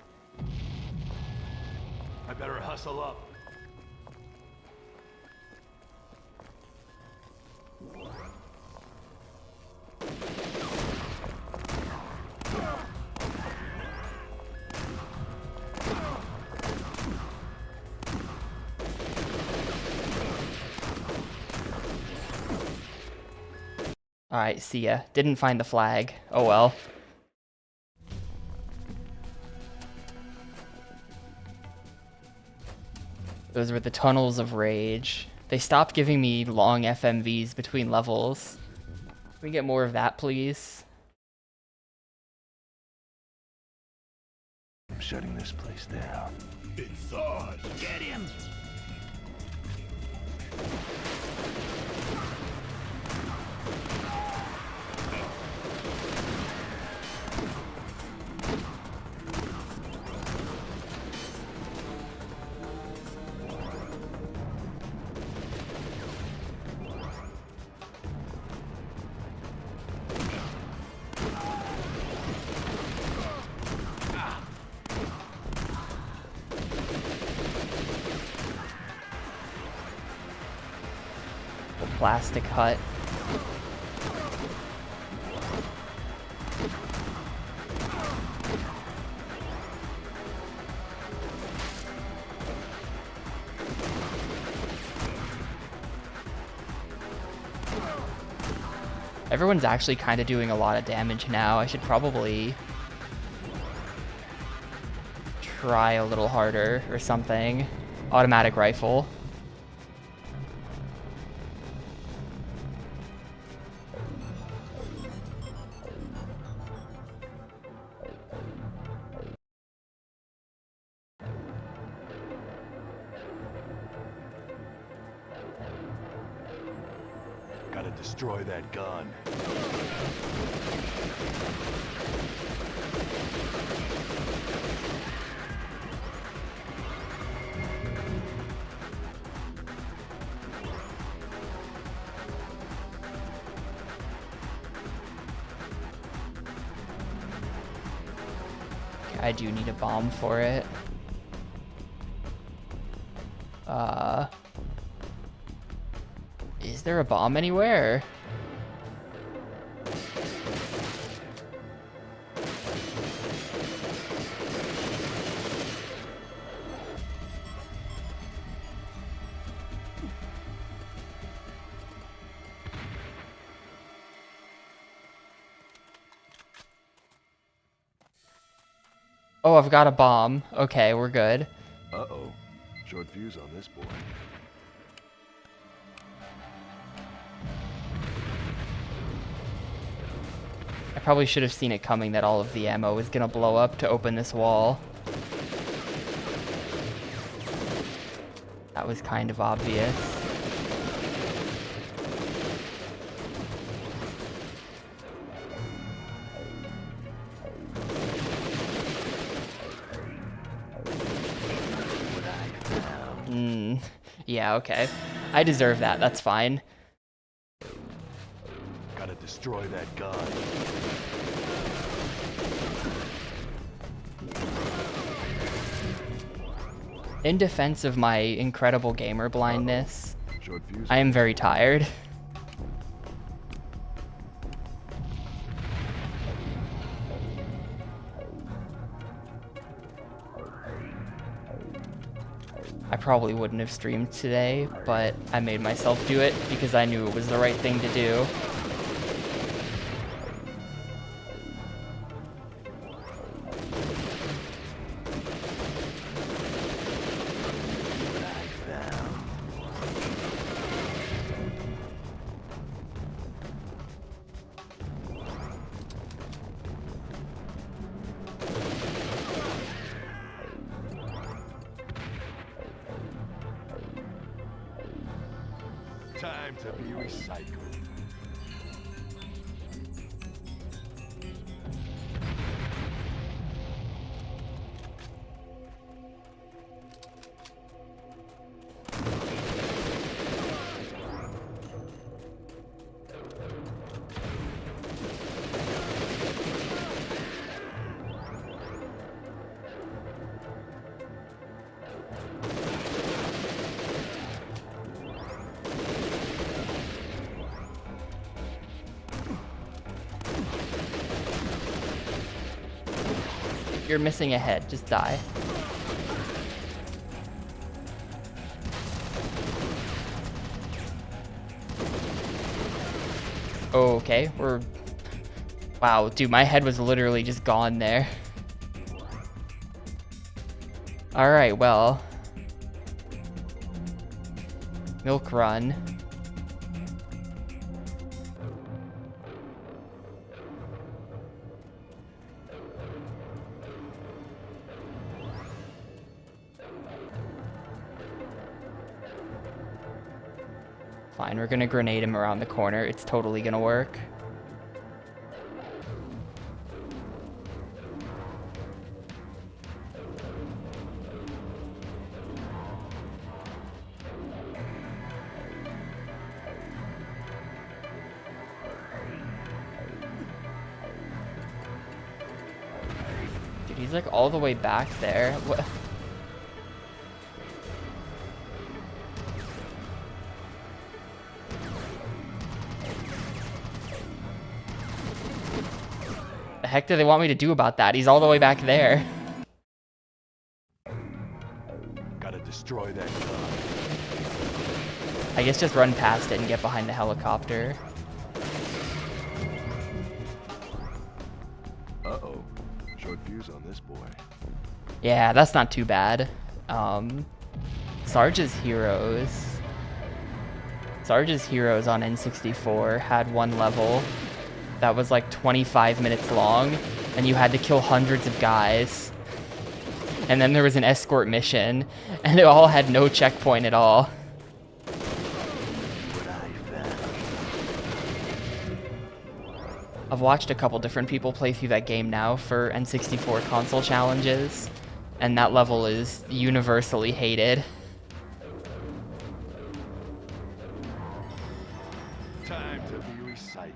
I better hustle up. Alright, see ya. Didn't find the flag. Oh well. Those were the tunnels of rage. They stopped giving me long FMVs between levels. Can we get more of that, please? I'm shutting this place down. It's Sarge. Get him! Plastic hut. Everyone's actually kind of doing a lot of damage now. I should probably try a little harder or something. Automatic rifle. Gotta destroy that gun. I do need a bomb for it. Is there a bomb anywhere? Oh, I've got a bomb. Okay, we're good. Uh-oh. Short fuse on this boy. I probably should have seen it coming that all of the ammo was gonna blow up to open this wall. That was kind of obvious. Yeah, okay. I deserve that. That's fine. Gotta destroy that gun. In defense of my incredible gamer blindness, Short fuse. I am very tired. I probably wouldn't have streamed today, but I made myself do it because I knew it was the right thing to do. Time to be recycled. You're missing a head. Just die. Okay, we're... Wow, dude, my head was literally just gone there. Alright, well... Milk run. Fine, we're gonna grenade him around the corner. It's totally gonna work. Dude, he's like all the way back there. What? The heck do they want me to do about that? He's all the way back there. Gotta destroy that gun. I guess just run past it and get behind the helicopter. Short fuse on this boy. Yeah, that's not too bad. Sarge's Heroes. Sarge's Heroes on N64 had one level that was like 25 minutes long, and you had to kill hundreds of guys. And then there was an escort mission, and it all had no checkpoint at all. I've watched a couple different people play through that game now for N64 console challenges, and that level is universally hated. Time to be recycled.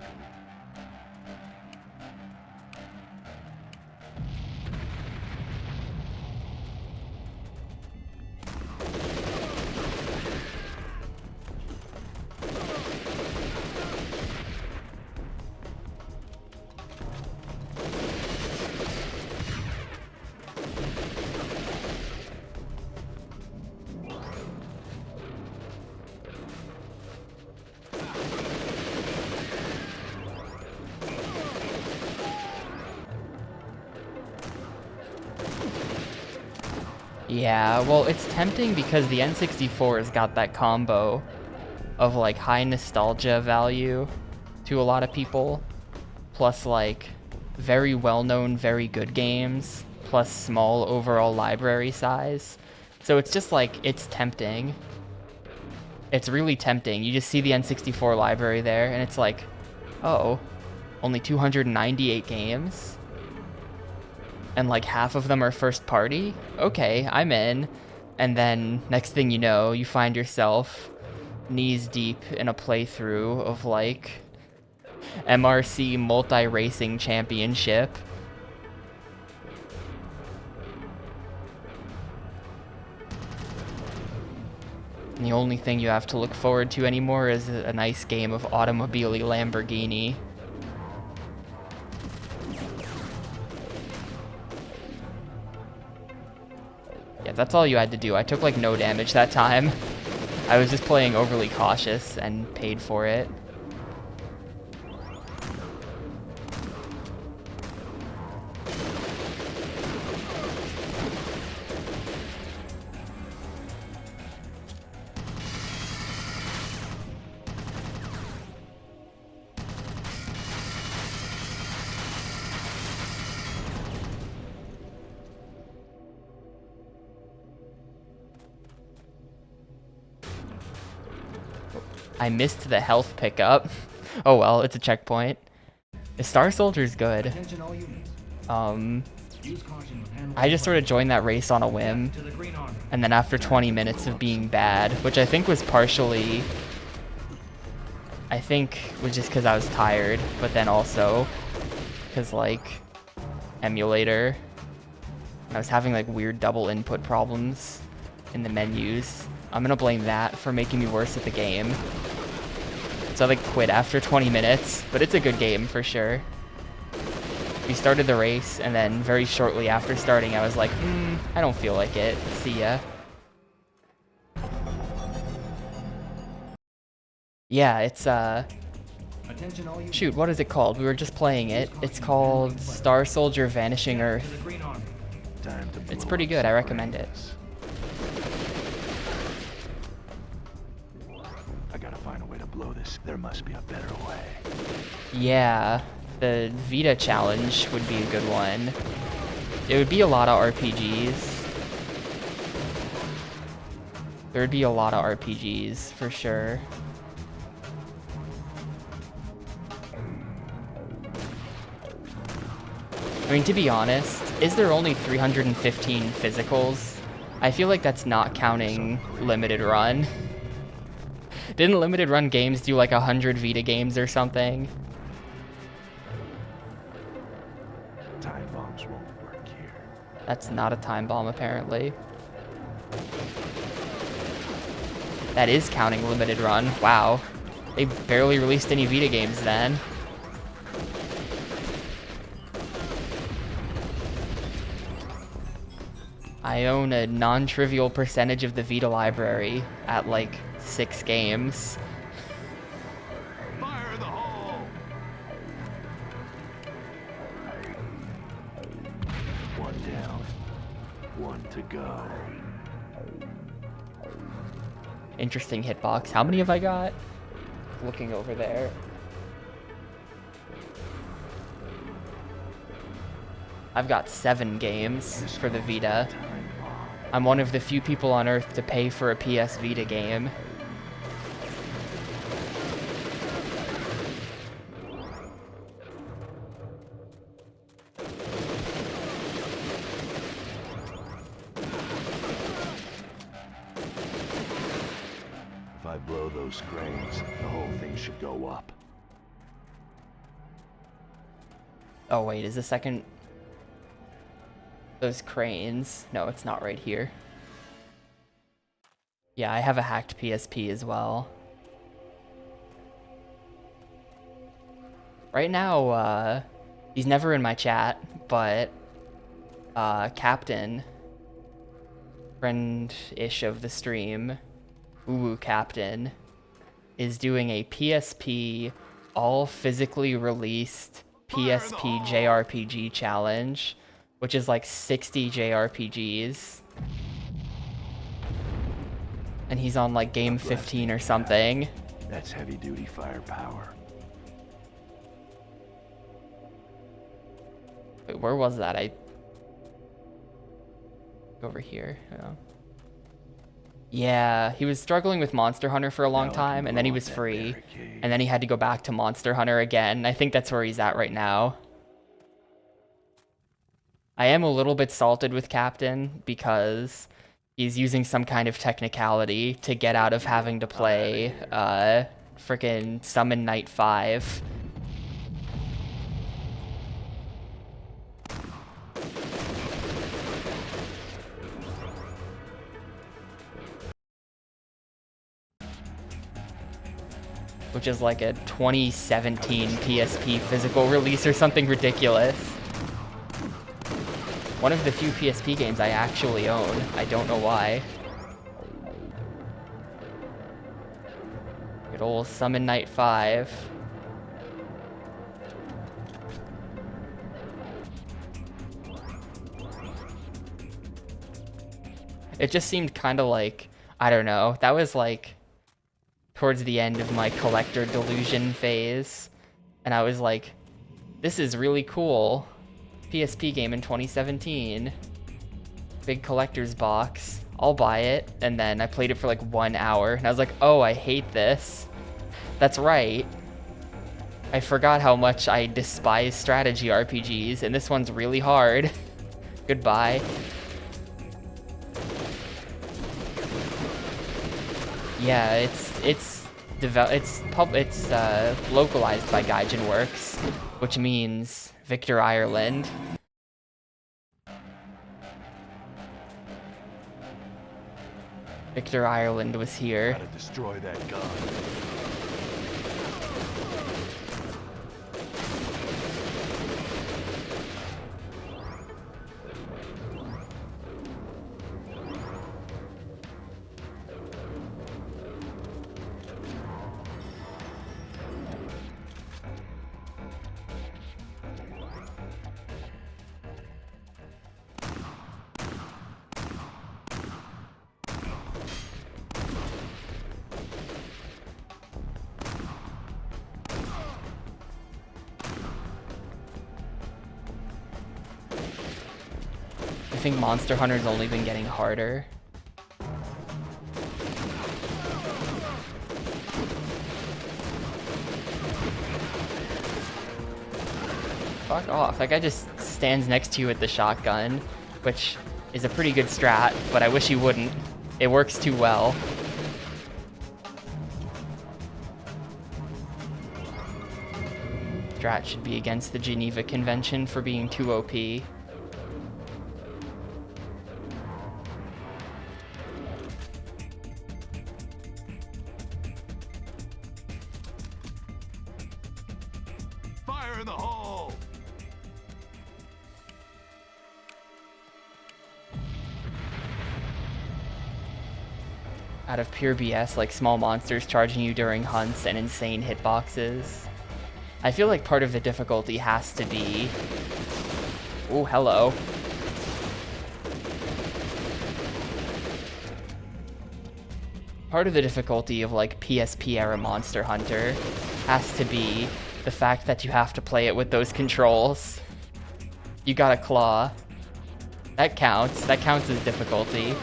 Yeah, well, it's tempting because the N64 has got that combo of like high nostalgia value to a lot of people, plus like very well-known, very good games, plus small overall library size. So it's just like, it's tempting. It's really tempting. You just see the N64 library there, and it's like, oh, only 298 games? And like half of them are first party? Okay, I'm in. And then next thing you know, you find yourself knees deep in a playthrough of like MRC multi-racing championship. And the only thing you have to look forward to anymore is a nice game of Automobile Lamborghini. Yeah, that's all you had to do. I took like no damage that time. I was just playing overly cautious and paid for it. I missed the health pickup. Oh well, it's a checkpoint. The Star Soldier's good. Attention all units. Use caution with handling I just sort of joined that race on a whim, to the Green Army. and then after 20 minutes of being bad, which I think was partially, was just because I was tired, but then also because like emulator, I was having like weird double input problems in the menus. I'm gonna blame that for making me worse at the game. So I like quit after 20 minutes, but it's a good game for sure. We started the race, and then very shortly after starting, I was like, I don't feel like it. See ya. Yeah, it's Attention all units. shoot, what is it called? We were just playing it. It's called Star Soldier Vanishing To Earth. the Green Army. Time to It's blow pretty up good, I some recommend it. brains. I gotta find a way to blow this. There must be a better way. Yeah, the Vita challenge would be a good one. It would be a lot of RPGs. There would be a lot of RPGs, for sure. I mean, to be honest, is there only 315 physicals? I feel like that's not counting Limited Run. Didn't Limited Run games do like 100 Vita games or something? Time bombs won't work here. That's not a time bomb, apparently. That is counting Limited Run. Wow. They barely released any Vita games then. I own a non-trivial percentage of the Vita library at like 6 games. Fire in the hole! down. One to go. Interesting hitbox. How many have I got? Looking over there. I've got 7 games for the Vita. I'm one of the few people on Earth to pay for a PS Vita game. If I blow those cranes, the whole thing should go up. Oh wait, is the second... Those cranes? No, it's not right here. Yeah, I have a hacked PSP as well. Right now, he's never in my chat, but Captain, friend-ish of the stream, Uwu Captain, is doing a PSP all physically released PSP JRPG challenge, which is like 60 JRPGs. And he's on like game 15 or something. That's heavy-duty firepower. Wait, where was that? Over here. Yeah, he was struggling with Monster Hunter for a long time, and then he was free. And then he had to go back to Monster Hunter again. I think that's where he's at right now. I am a little bit salted with Captain because he's using some kind of technicality to get out of having to play frickin' Summon Night 5. Which is like a 2017 PSP physical release or something ridiculous. One of the few PSP games I actually own. I don't know why. Good old Summon Night 5. It just seemed kind of like, I don't know, that was like towards the end of my collector delusion phase. And I was like, this is really cool. PSP game in 2017. Big collector's box. I'll buy it. And then I played it for like 1 hour. And I was like, oh, I hate this. That's right. I forgot how much I despise strategy RPGs. And this one's really hard. Goodbye. Yeah, it's localized by Gaijin Works, which means Victor Ireland. Victor Ireland was here. Gotta destroy that gun. I think Monster Hunter's only been getting harder. Fuck off. That guy just stands next to you with the shotgun, which is a pretty good strat, but I wish he wouldn't. It works too well. Strat should be against the Geneva Convention for being too OP. Fire in the hole! Out of pure BS, like small monsters charging you during hunts and insane hitboxes. I feel like part of the difficulty has to be... Oh, hello. part of the difficulty of like PSP era Monster Hunter has to be the fact that you have to play it with those controls. You got a claw. That counts. That counts as difficulty.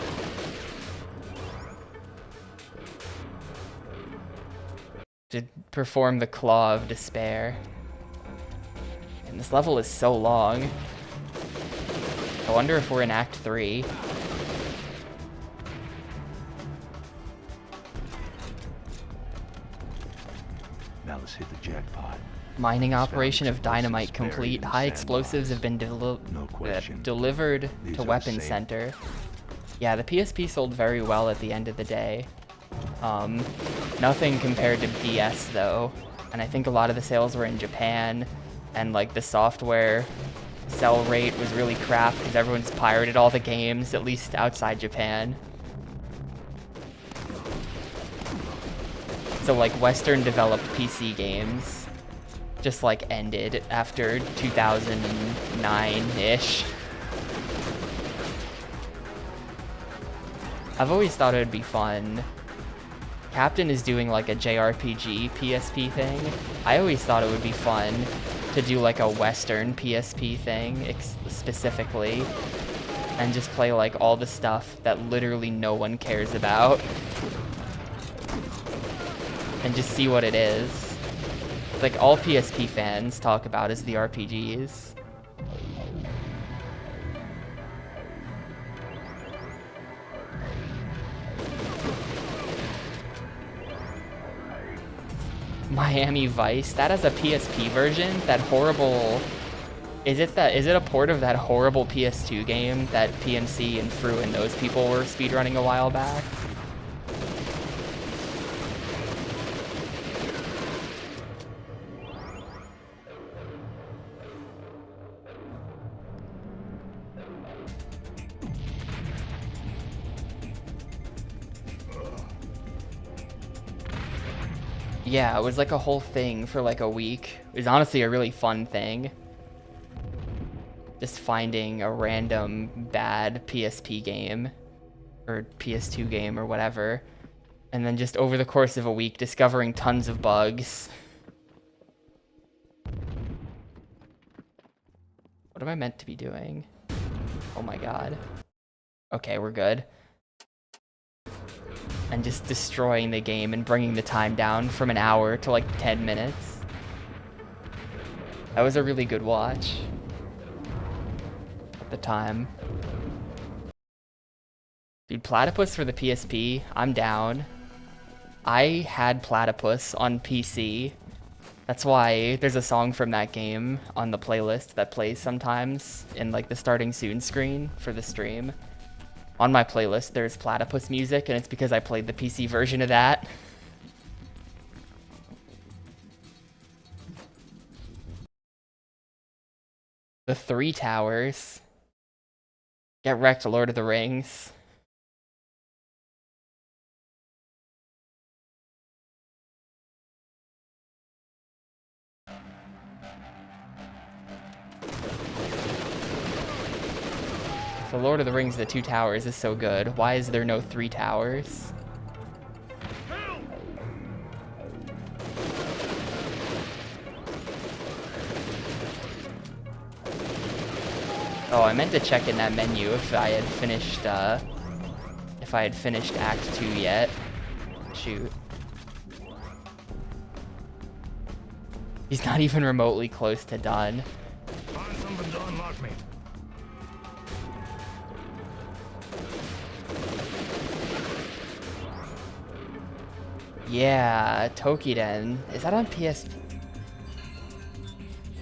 To perform the Claw of Despair. And this level is so long. I wonder if we're in Act 3. Now let's hit the jackpot. Mining operation of dynamite complete. High explosives have been delivered to weapons center. Yeah, the PSP sold very well at the end of the day. Nothing compared to DS though, and I think a lot of the sales were in Japan, and like the software sell rate was really crap because everyone's pirated all the games, at least outside Japan. So like Western developed PC games just like ended after 2009-ish. I've always thought it would be fun. Captain is doing like a JRPG PSP thing. I always thought it would be fun to do like a Western PSP thing specifically, and just play like all the stuff that literally no one cares about, and just see what it is. Like all PSP fans talk about is the RPGs. Miami Vice, that has a PSP version. That horrible, is it a port of that horrible PS2 game that PMC and Fru and those people were speedrunning a while back? Yeah, it was like a whole thing for like a week. It was honestly a really fun thing. Just finding a random bad PSP game or PS2 game or whatever, and then just over the course of a week discovering tons of bugs. What am I meant to be doing? Oh my god. Okay, we're good. And just destroying the game and bringing the time down from an hour to like 10 minutes. That was a really good watch at the time. Dude, Platypus for the PSP, I'm down. I had Platypus on PC. That's why there's a song from that game on the playlist that plays sometimes in like the starting soon screen for the stream. On my playlist, there's Platypus music, and it's because I played the PC version of that. The Three Towers. Get wrecked, Lord of the Rings. The Lord of the Rings, The Two Towers is so good. Why is there no Three Towers? Oh, I meant to check in that menu if I had finished Act 2 yet. Shoot. He's not even remotely close to done. Find something to unlock me. Yeah, Tokiden. Is that on PS?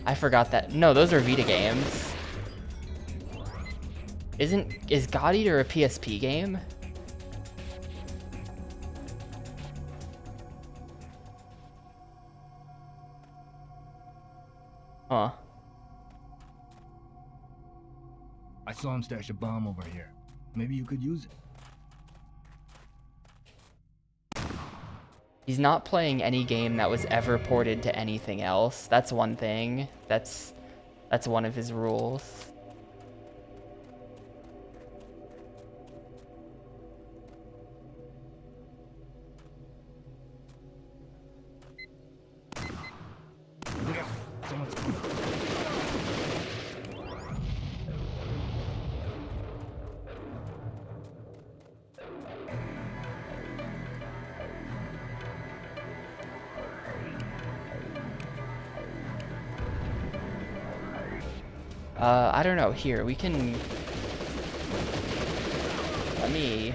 I forgot that. No, those are Vita games. Is God Eater a PSP game? Huh. I saw him stash a bomb over here. Maybe you could use it. He's not playing any game that was ever ported to anything else. That's one thing. That's one of his rules. I don't know. Here, we can... Let me...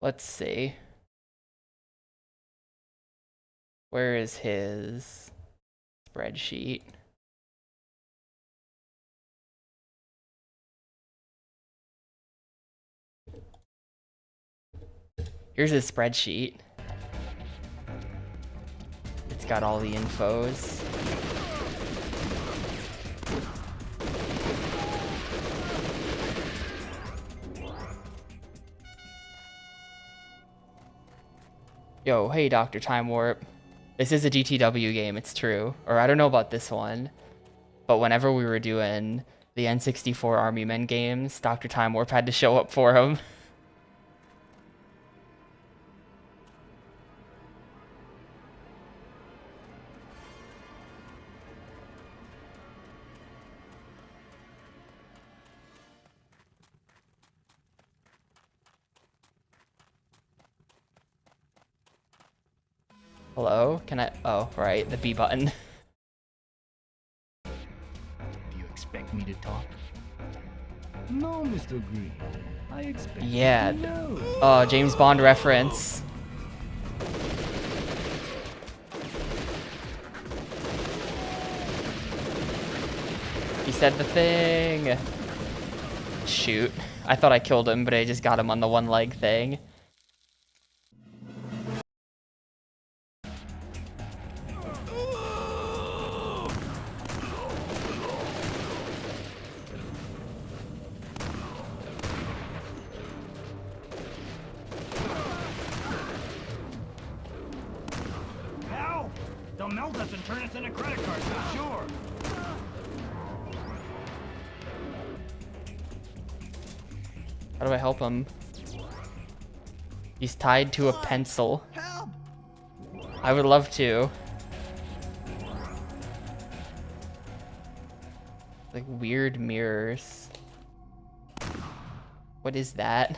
Let's see. Where is his spreadsheet? Here's his spreadsheet. It's got all the infos. Yo, hey Dr. Time Warp. This is a GTW game, it's true. Or I don't know about this one, but whenever we were doing the N64 Army Men games, Dr. Time Warp had to show up for him. Hello? Can I? Oh, right, the B button. Do you expect me to talk? No, Mr. Green. I expect Yeah. you to know. Oh, James Bond reference. He said the thing. Shoot. I thought I killed him, but I just got him on the one leg thing. Hell, they'll melt us and turn us into credit cards, I'm sure. How do I help him? He's tied to a pencil. Help! I would love to. Like weird mirrors. What is that?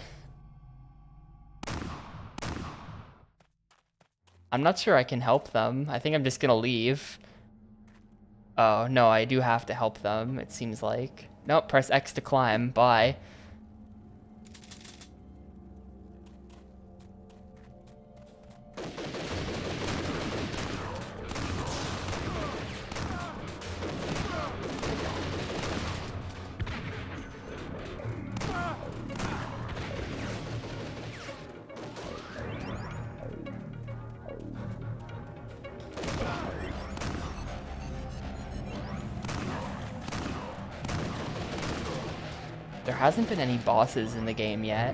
I'm not sure I can help them. I think I'm just gonna leave. Oh, no, I do have to help them, it seems like. Nope, press X to climb. Bye. There hasn't been any bosses in the game yet.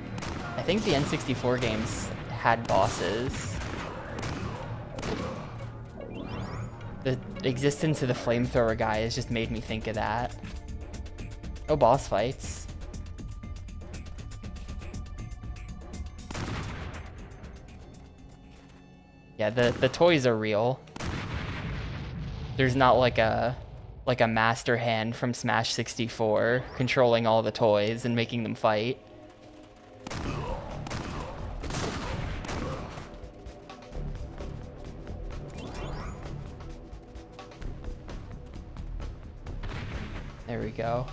I think the N64 games had bosses. The existence of the flamethrower guy has just made me think of that. No boss fights. Yeah, the toys are real. There's not like a master hand from Smash 64 controlling all the toys and making them fight. There we go.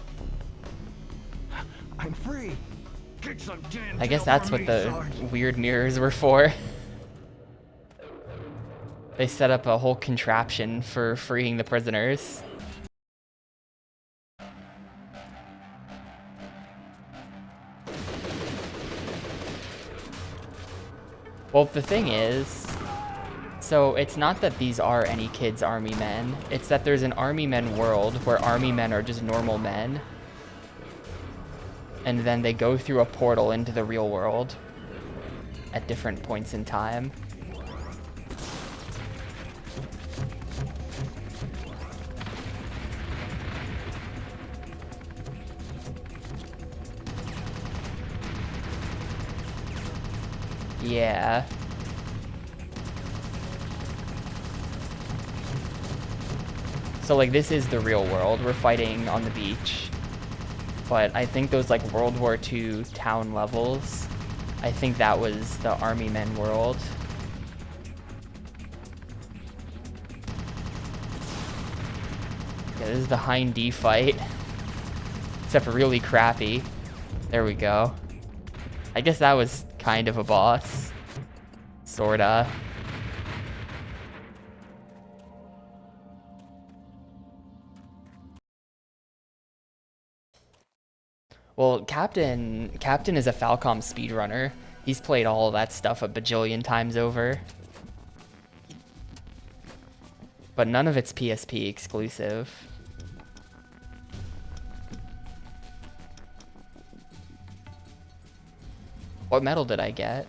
I'm free. Kick some damn I guess tail that's for what me, the Sarge. weird mirrors were for. They set up a whole contraption for freeing the prisoners. Well, the thing is, so it's not that these are any kids' army men. It's that there's an army men world where army men are just normal men. And then they go through a portal into the real world at different points in time. Yeah. So like this is the real world. We're fighting on the beach. But I think those like World War II town levels, I think that was the Army Men world. Yeah, this is the Hind D fight. Except really crappy. There we go. I guess that was kind of a boss. Sorta. Well, Captain is a Falcom speedrunner. He's played all of that stuff a bajillion times over. But none of it's PSP exclusive. What medal did I get?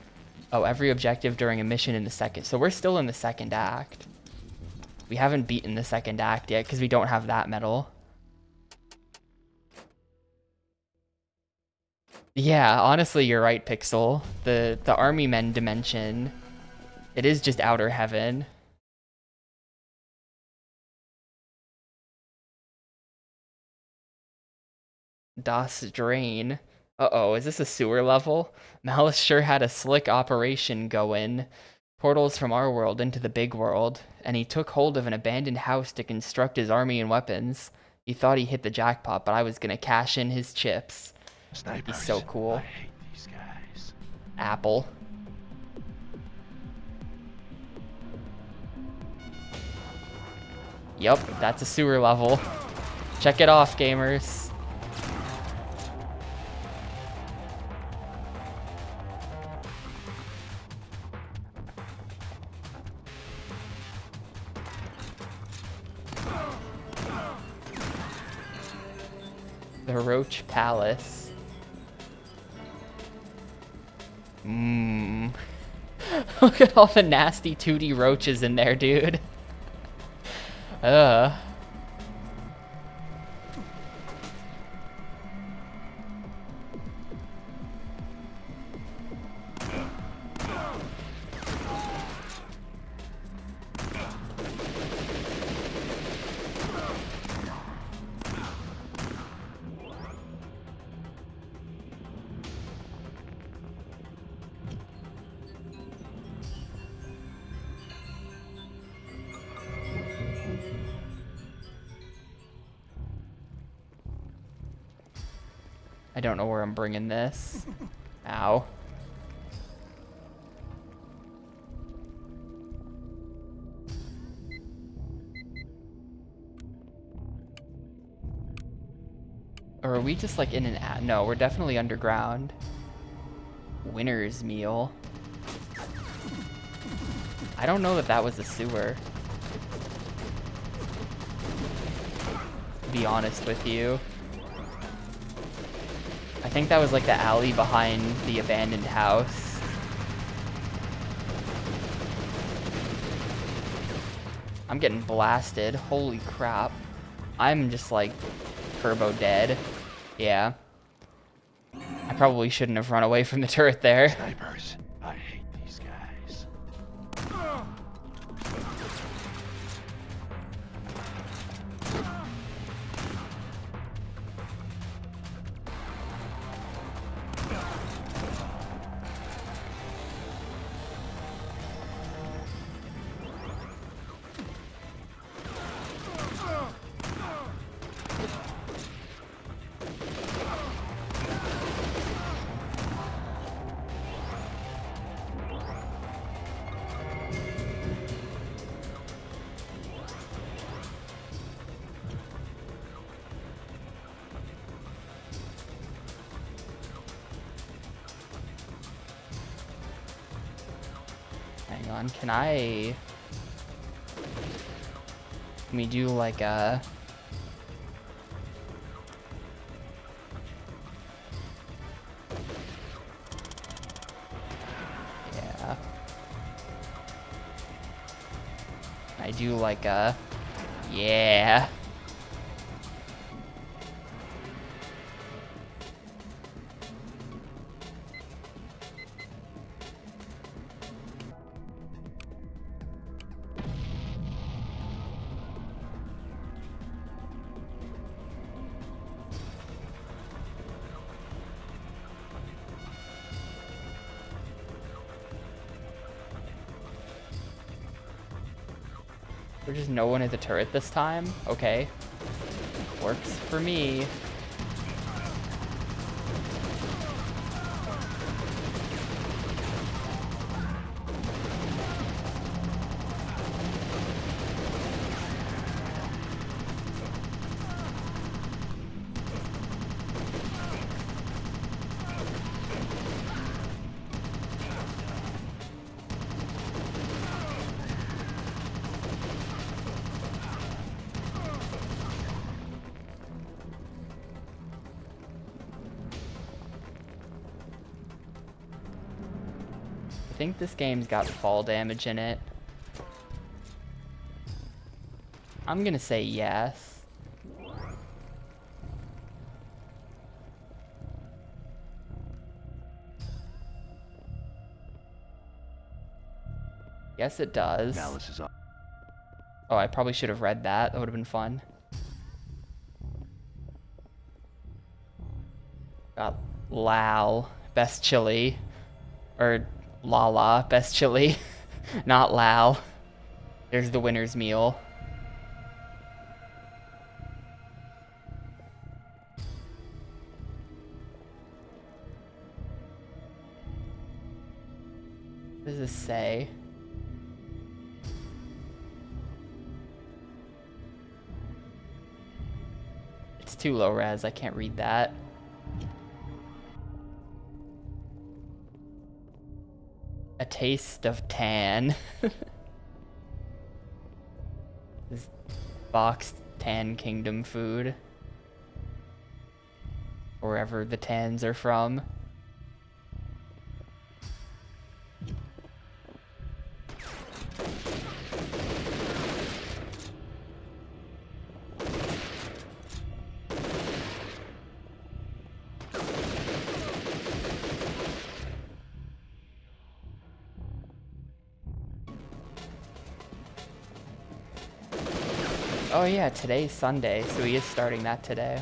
Oh, every objective during a mission in the second. So we're still in the second act. We haven't beaten the second act yet because we don't have that medal. Yeah, honestly, you're right, Pixel. The Army Men dimension, it is just outer heaven. Das Drain. Uh-oh, is this a sewer level? Malice sure had a slick operation going. Portals from our world into the big world, and he took hold of an abandoned house to construct his army and weapons. He thought he hit the jackpot, but I was gonna cash in his chips. Snipers. He's so cool. I hate these guys. Apple. Yup, that's a sewer level. Check it off, gamers. The Roach Palace. Look at all the nasty 2D roaches in there, dude. I don't know where I'm bringing this. Ow. Or are we just like in an no, we're definitely underground. Winner's meal. I don't know that that was a sewer. To be honest with you. I think that was like the alley behind the abandoned house. I'm getting blasted. Holy crap. I'm just like turbo dead. Yeah. I probably shouldn't have run away from the turret there. Snipers. I hate these guys. Hang on, can we do like a... Yeah. I do like a... Yeah. There's just no one at the turret this time? Okay. Works for me. I think this game's got fall damage in it. I'm gonna say yes. Yes, it does. Now this is up. Oh, I probably should have read that. That would have been fun. Got Lal, best chili. Or Lala, best chili. Not Lal. There's the winner's meal. What does this say? It's too low res, I can't read that. A taste of tan. This boxed Tan Kingdom food. Wherever the Tans are from. Oh yeah, today's Sunday, so he is starting that today.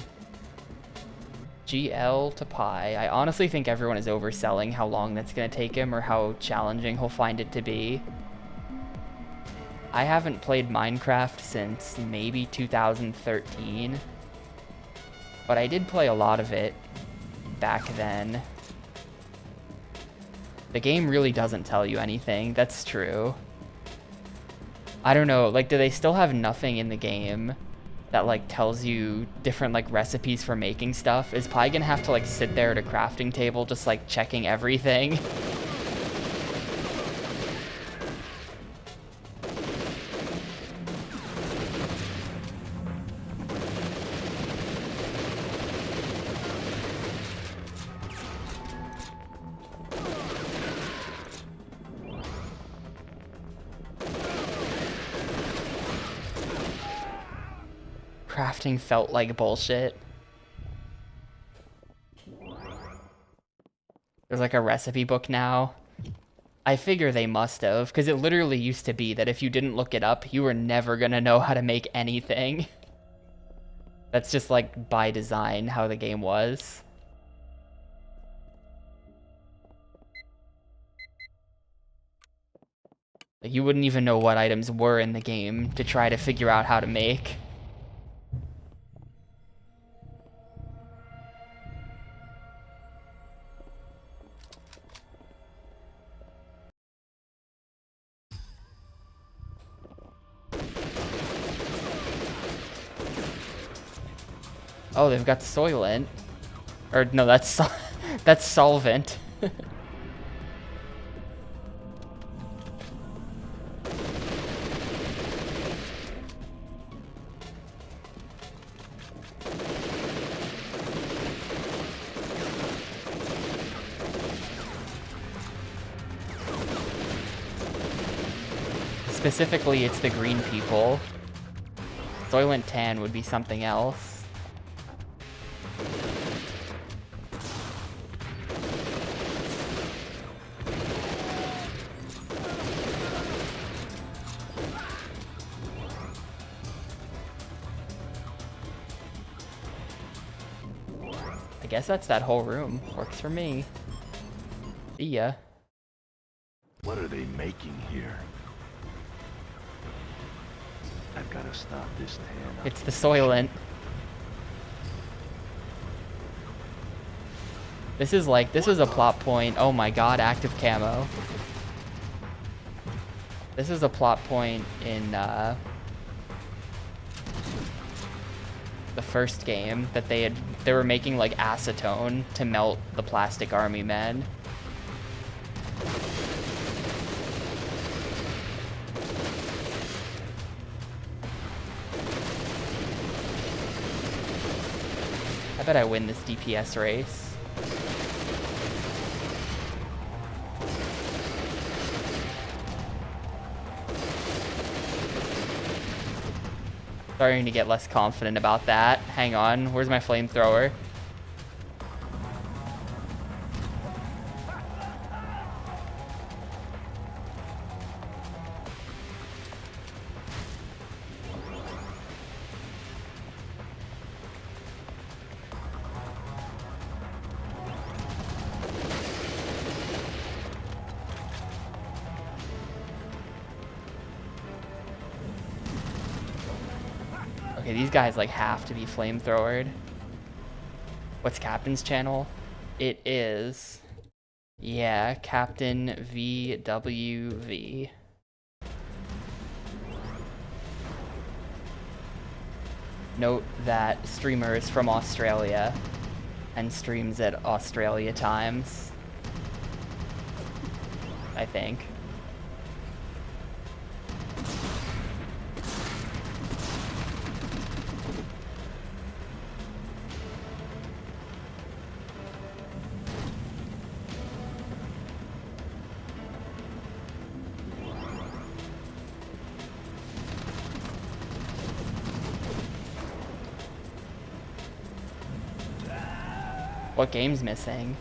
GL to Pi. I honestly think everyone is overselling how long that's going to take him or how challenging he'll find it to be. I haven't played Minecraft since maybe 2013, but I did play a lot of it back then. The game really doesn't tell you anything, that's true. I don't know, like, do they still have nothing in the game that, like, tells you different, like, recipes for making stuff? Is Pi gonna have to, like, sit there at a crafting table just, like, checking everything? Crafting felt like bullshit. There's like a recipe book now. I figure they must have, because it literally used to be that if you didn't look it up, you were never gonna know how to make anything. That's just like by design how the game was. Like, you wouldn't even know what items were in the game to try to figure out how to make. Oh, they've got Soylent. Or, no, that's that's Solvent. Specifically, it's the green people. Soylent Tan would be something else. I guess that's that whole room. Works for me. See ya. What are they making here? Gotta stop this tan. It's the Soylent. This is like, this was a plot point. Oh my god, active camo. This is a plot point in the first game that they were making like acetone to melt the plastic army men. I bet I win this DPS race. Starting to get less confident about that. Hang on, where's my flamethrower? Okay, these guys like have to be flamethrowered. What's Captain's channel? It is, yeah, Captain VWV. Note that streamer is from Australia and streams at Australia times, I think. What game's missing?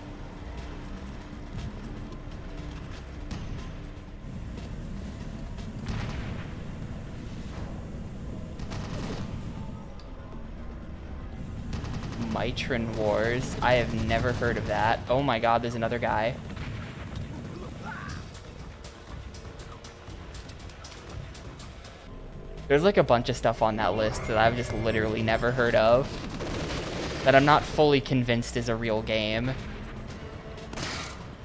Mitron Wars. I have never heard of that. Oh my god, there's another guy. There's like a bunch of stuff on that list that I've just literally never heard of, that I'm not fully convinced is a real game.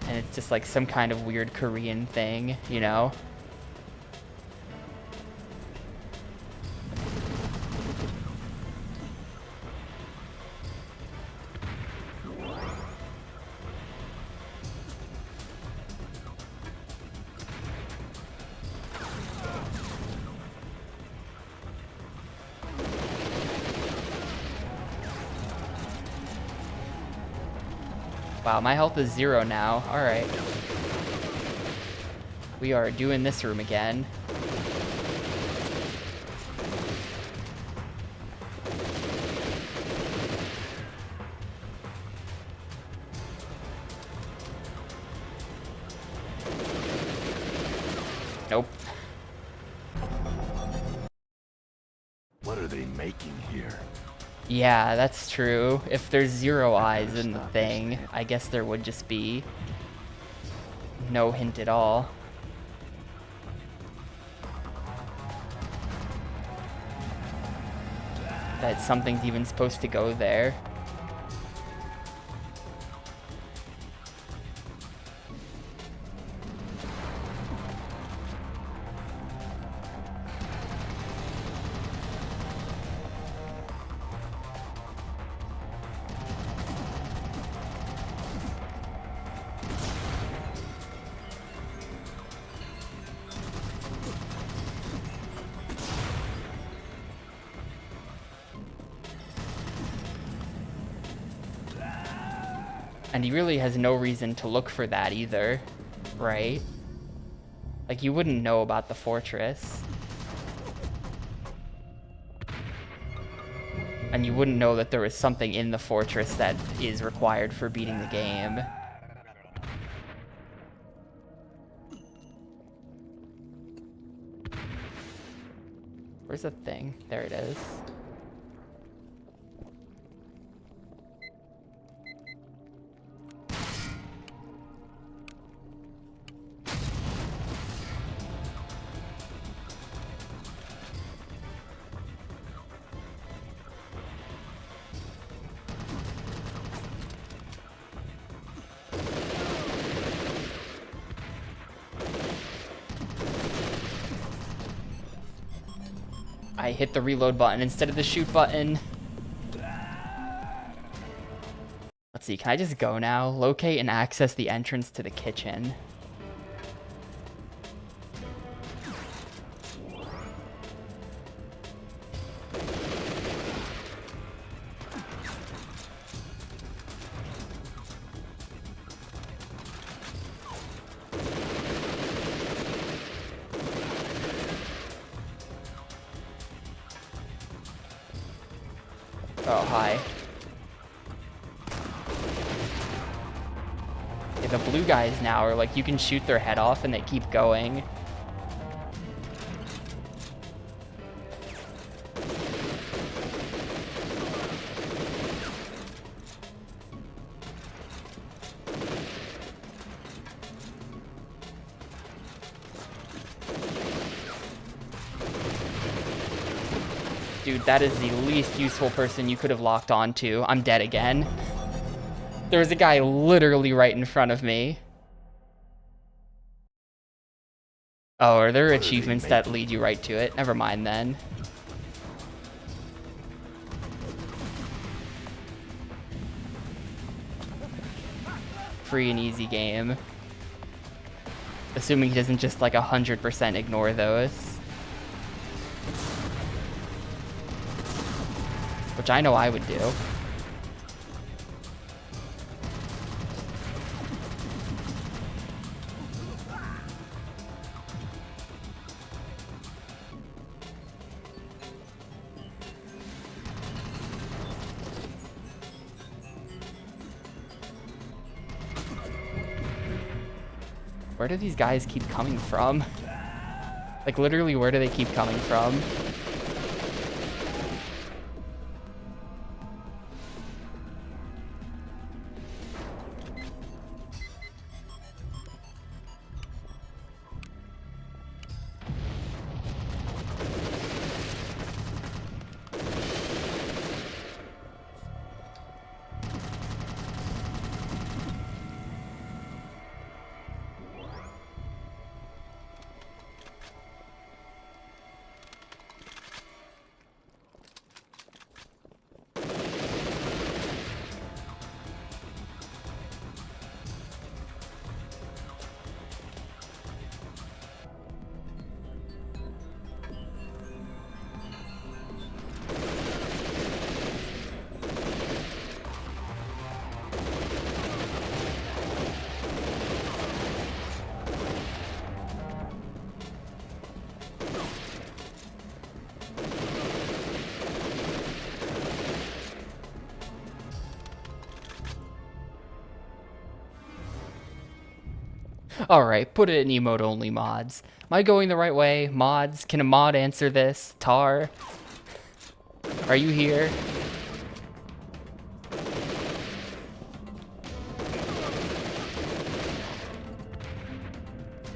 And it's just like some kind of weird Korean thing, you know? Wow, my health is 0 now. Alright. We are doing this room again. Nope. What are they making here? Yeah, that's true. If there's 0 eyes in the thing, I guess there would just be no hint at all. That something's even supposed to go there. And he really has no reason to look for that either, right? Like, you wouldn't know about the fortress. And you wouldn't know that there was something in the fortress that is required for beating the game. Where's the thing? There it is. I hit the reload button instead of the shoot button. Let's see, can I just go now? Locate and access the entrance to the kitchen. Oh, hi. Yeah, the blue guys now are like, you can shoot their head off and they keep going. Dude, that is the least useful person you could have locked onto. I'm dead again. There was a guy literally right in front of me. Oh, are there achievements that lead you right to it? Never mind then. Free and easy game. Assuming he doesn't just like 100% ignore those. Which I know I would do. Where do these guys keep coming from? Like literally, where do they keep coming from? Alright, put it in emote only mods. Am I going the right way? Mods? Can a mod answer this? Tar? Are you here?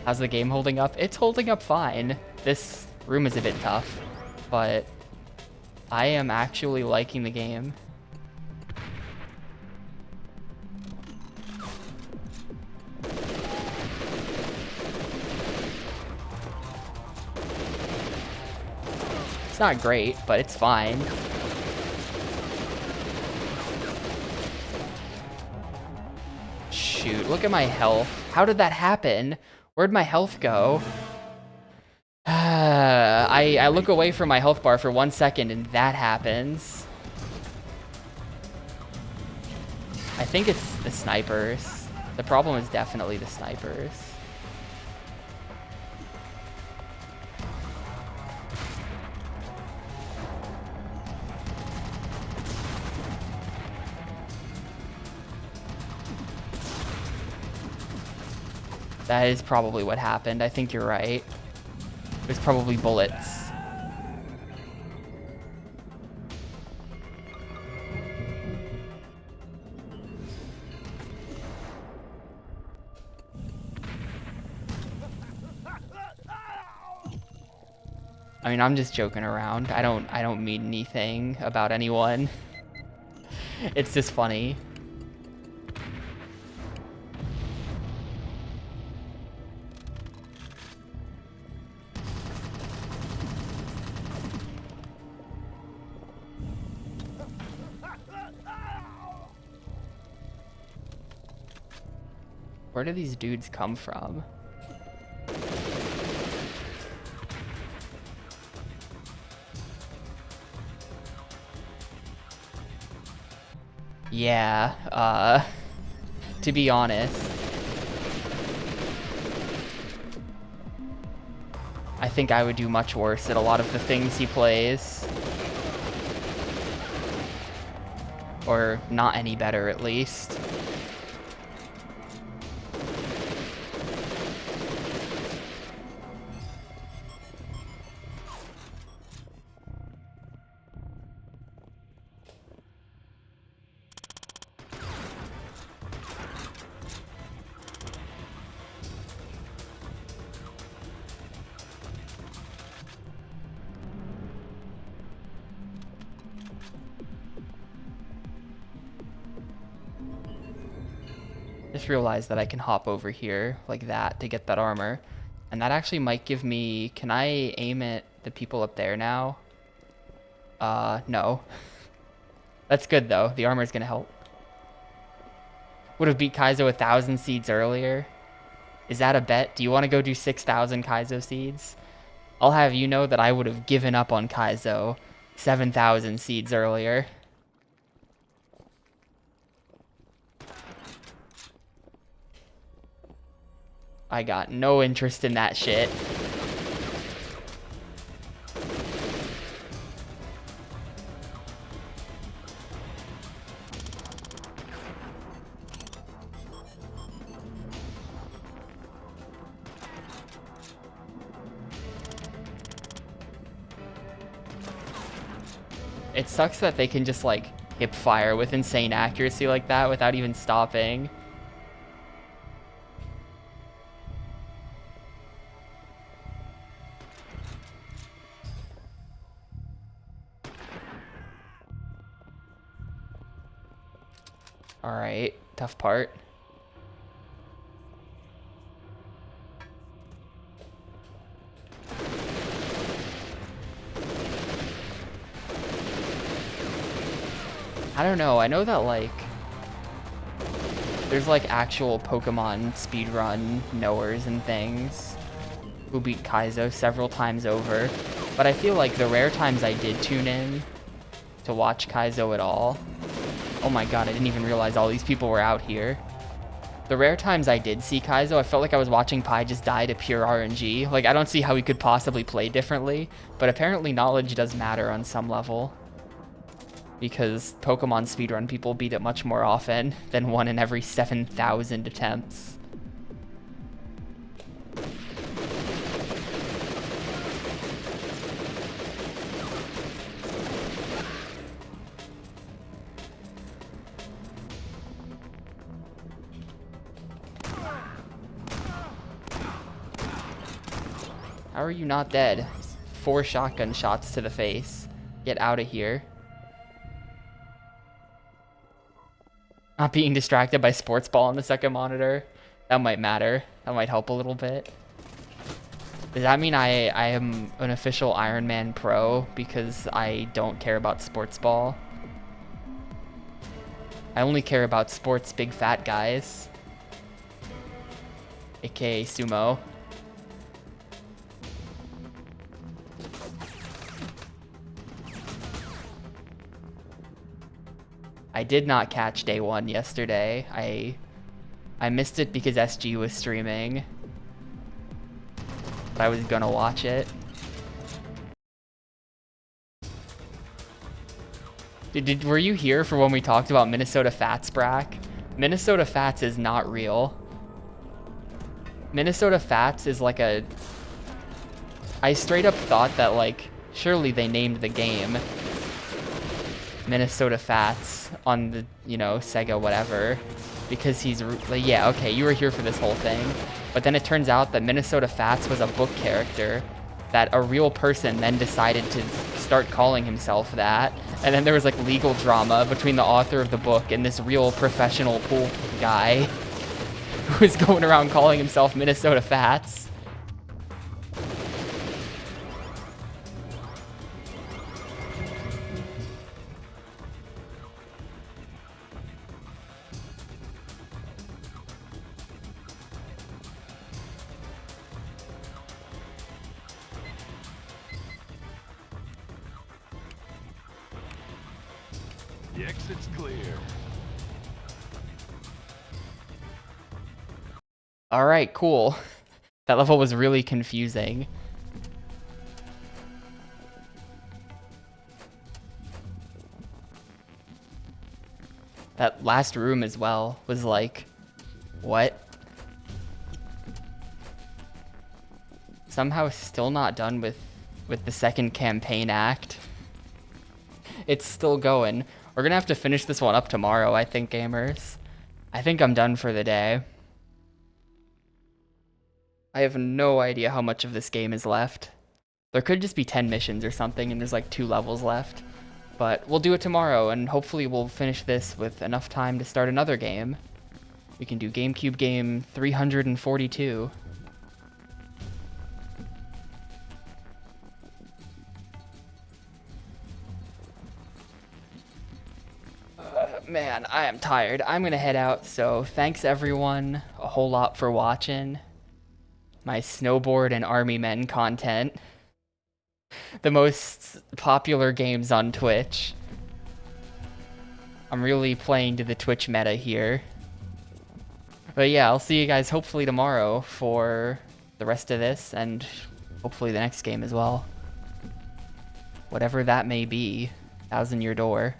How's the game holding up? It's holding up fine. This room is a bit tough, but I am actually liking the game. It's not great, but it's fine. Shoot, look at my health. How did that happen? Where'd my health go? I look away from my health bar for 1 second and that happens. I think it's the snipers. The problem is definitely the snipers. That is probably what happened. I think you're right. It was probably bullets. I mean, I'm just joking around. I don't mean anything about anyone. It's just funny. Where do these dudes come from? Yeah, to be honest, I think I would do much worse at a lot of the things he plays. Or not any better, at least. Just realized that I can hop over here like that to get that armor. And that actually might give me... Can I aim at the people up there now? No. That's good though. The armor's gonna help. Would have beat Kaizo 1,000 seeds earlier. Is that a bet? Do you want to go do 6,000 Kaizo seeds? I'll have you know that I would have given up on Kaizo 7,000 seeds earlier. I got no interest in that shit. It sucks that they can just like hip fire with insane accuracy like that without even stopping. Alright, tough part. I don't know, I know that like there's like actual Pokemon speedrun knowers and things who beat Kaizo several times over, but I feel like the rare times I did tune in to watch Kaizo at all, oh my god, I didn't even realize all these people were out here. The rare times I did see Kaizo, I felt like I was watching Pi just die to pure RNG. Like, I don't see how he could possibly play differently, but apparently knowledge does matter on some level. Because Pokemon speedrun people beat it much more often than 1 in every 7,000 attempts. How are you not dead? 4 shotgun shots to the face. Get out of here. Not being distracted by sports ball on the second monitor. That might matter. That might help a little bit. Does that mean I am an official Iron Man pro because I don't care about sports ball? I only care about sports big fat guys. AKA sumo. I did not catch day 1 yesterday. I missed it because SG was streaming. But I was gonna watch it. Were you here for when we talked about Minnesota Fats, Brack? Minnesota Fats is not real. Minnesota Fats is like a... I straight up thought that like, surely they named the game Minnesota Fats on the, you know, Sega whatever, because he's like, yeah, okay, you were here for this whole thing, but then it turns out that Minnesota Fats was a book character that a real person then decided to start calling himself that, and then there was like legal drama between the author of the book and this real professional pool guy who was going around calling himself Minnesota Fats. The exit's clear. Alright, cool. That level was really confusing. That last room as well was like, what? Somehow still not done with the second campaign act. It's still going. We're gonna have to finish this one up tomorrow, I think, gamers. I think I'm done for the day. I have no idea how much of this game is left. There could just be 10 missions or something and there's like 2 levels left. But we'll do it tomorrow and hopefully we'll finish this with enough time to start another game. We can do GameCube game 342. Man, I am tired. I'm gonna head out, so thanks everyone a whole lot for watching my snowboard and army men content. The most popular games on Twitch. I'm really playing to the Twitch meta here. But yeah, I'll see you guys hopefully tomorrow for the rest of this and hopefully the next game as well. Whatever that may be, 1,000 Year Door.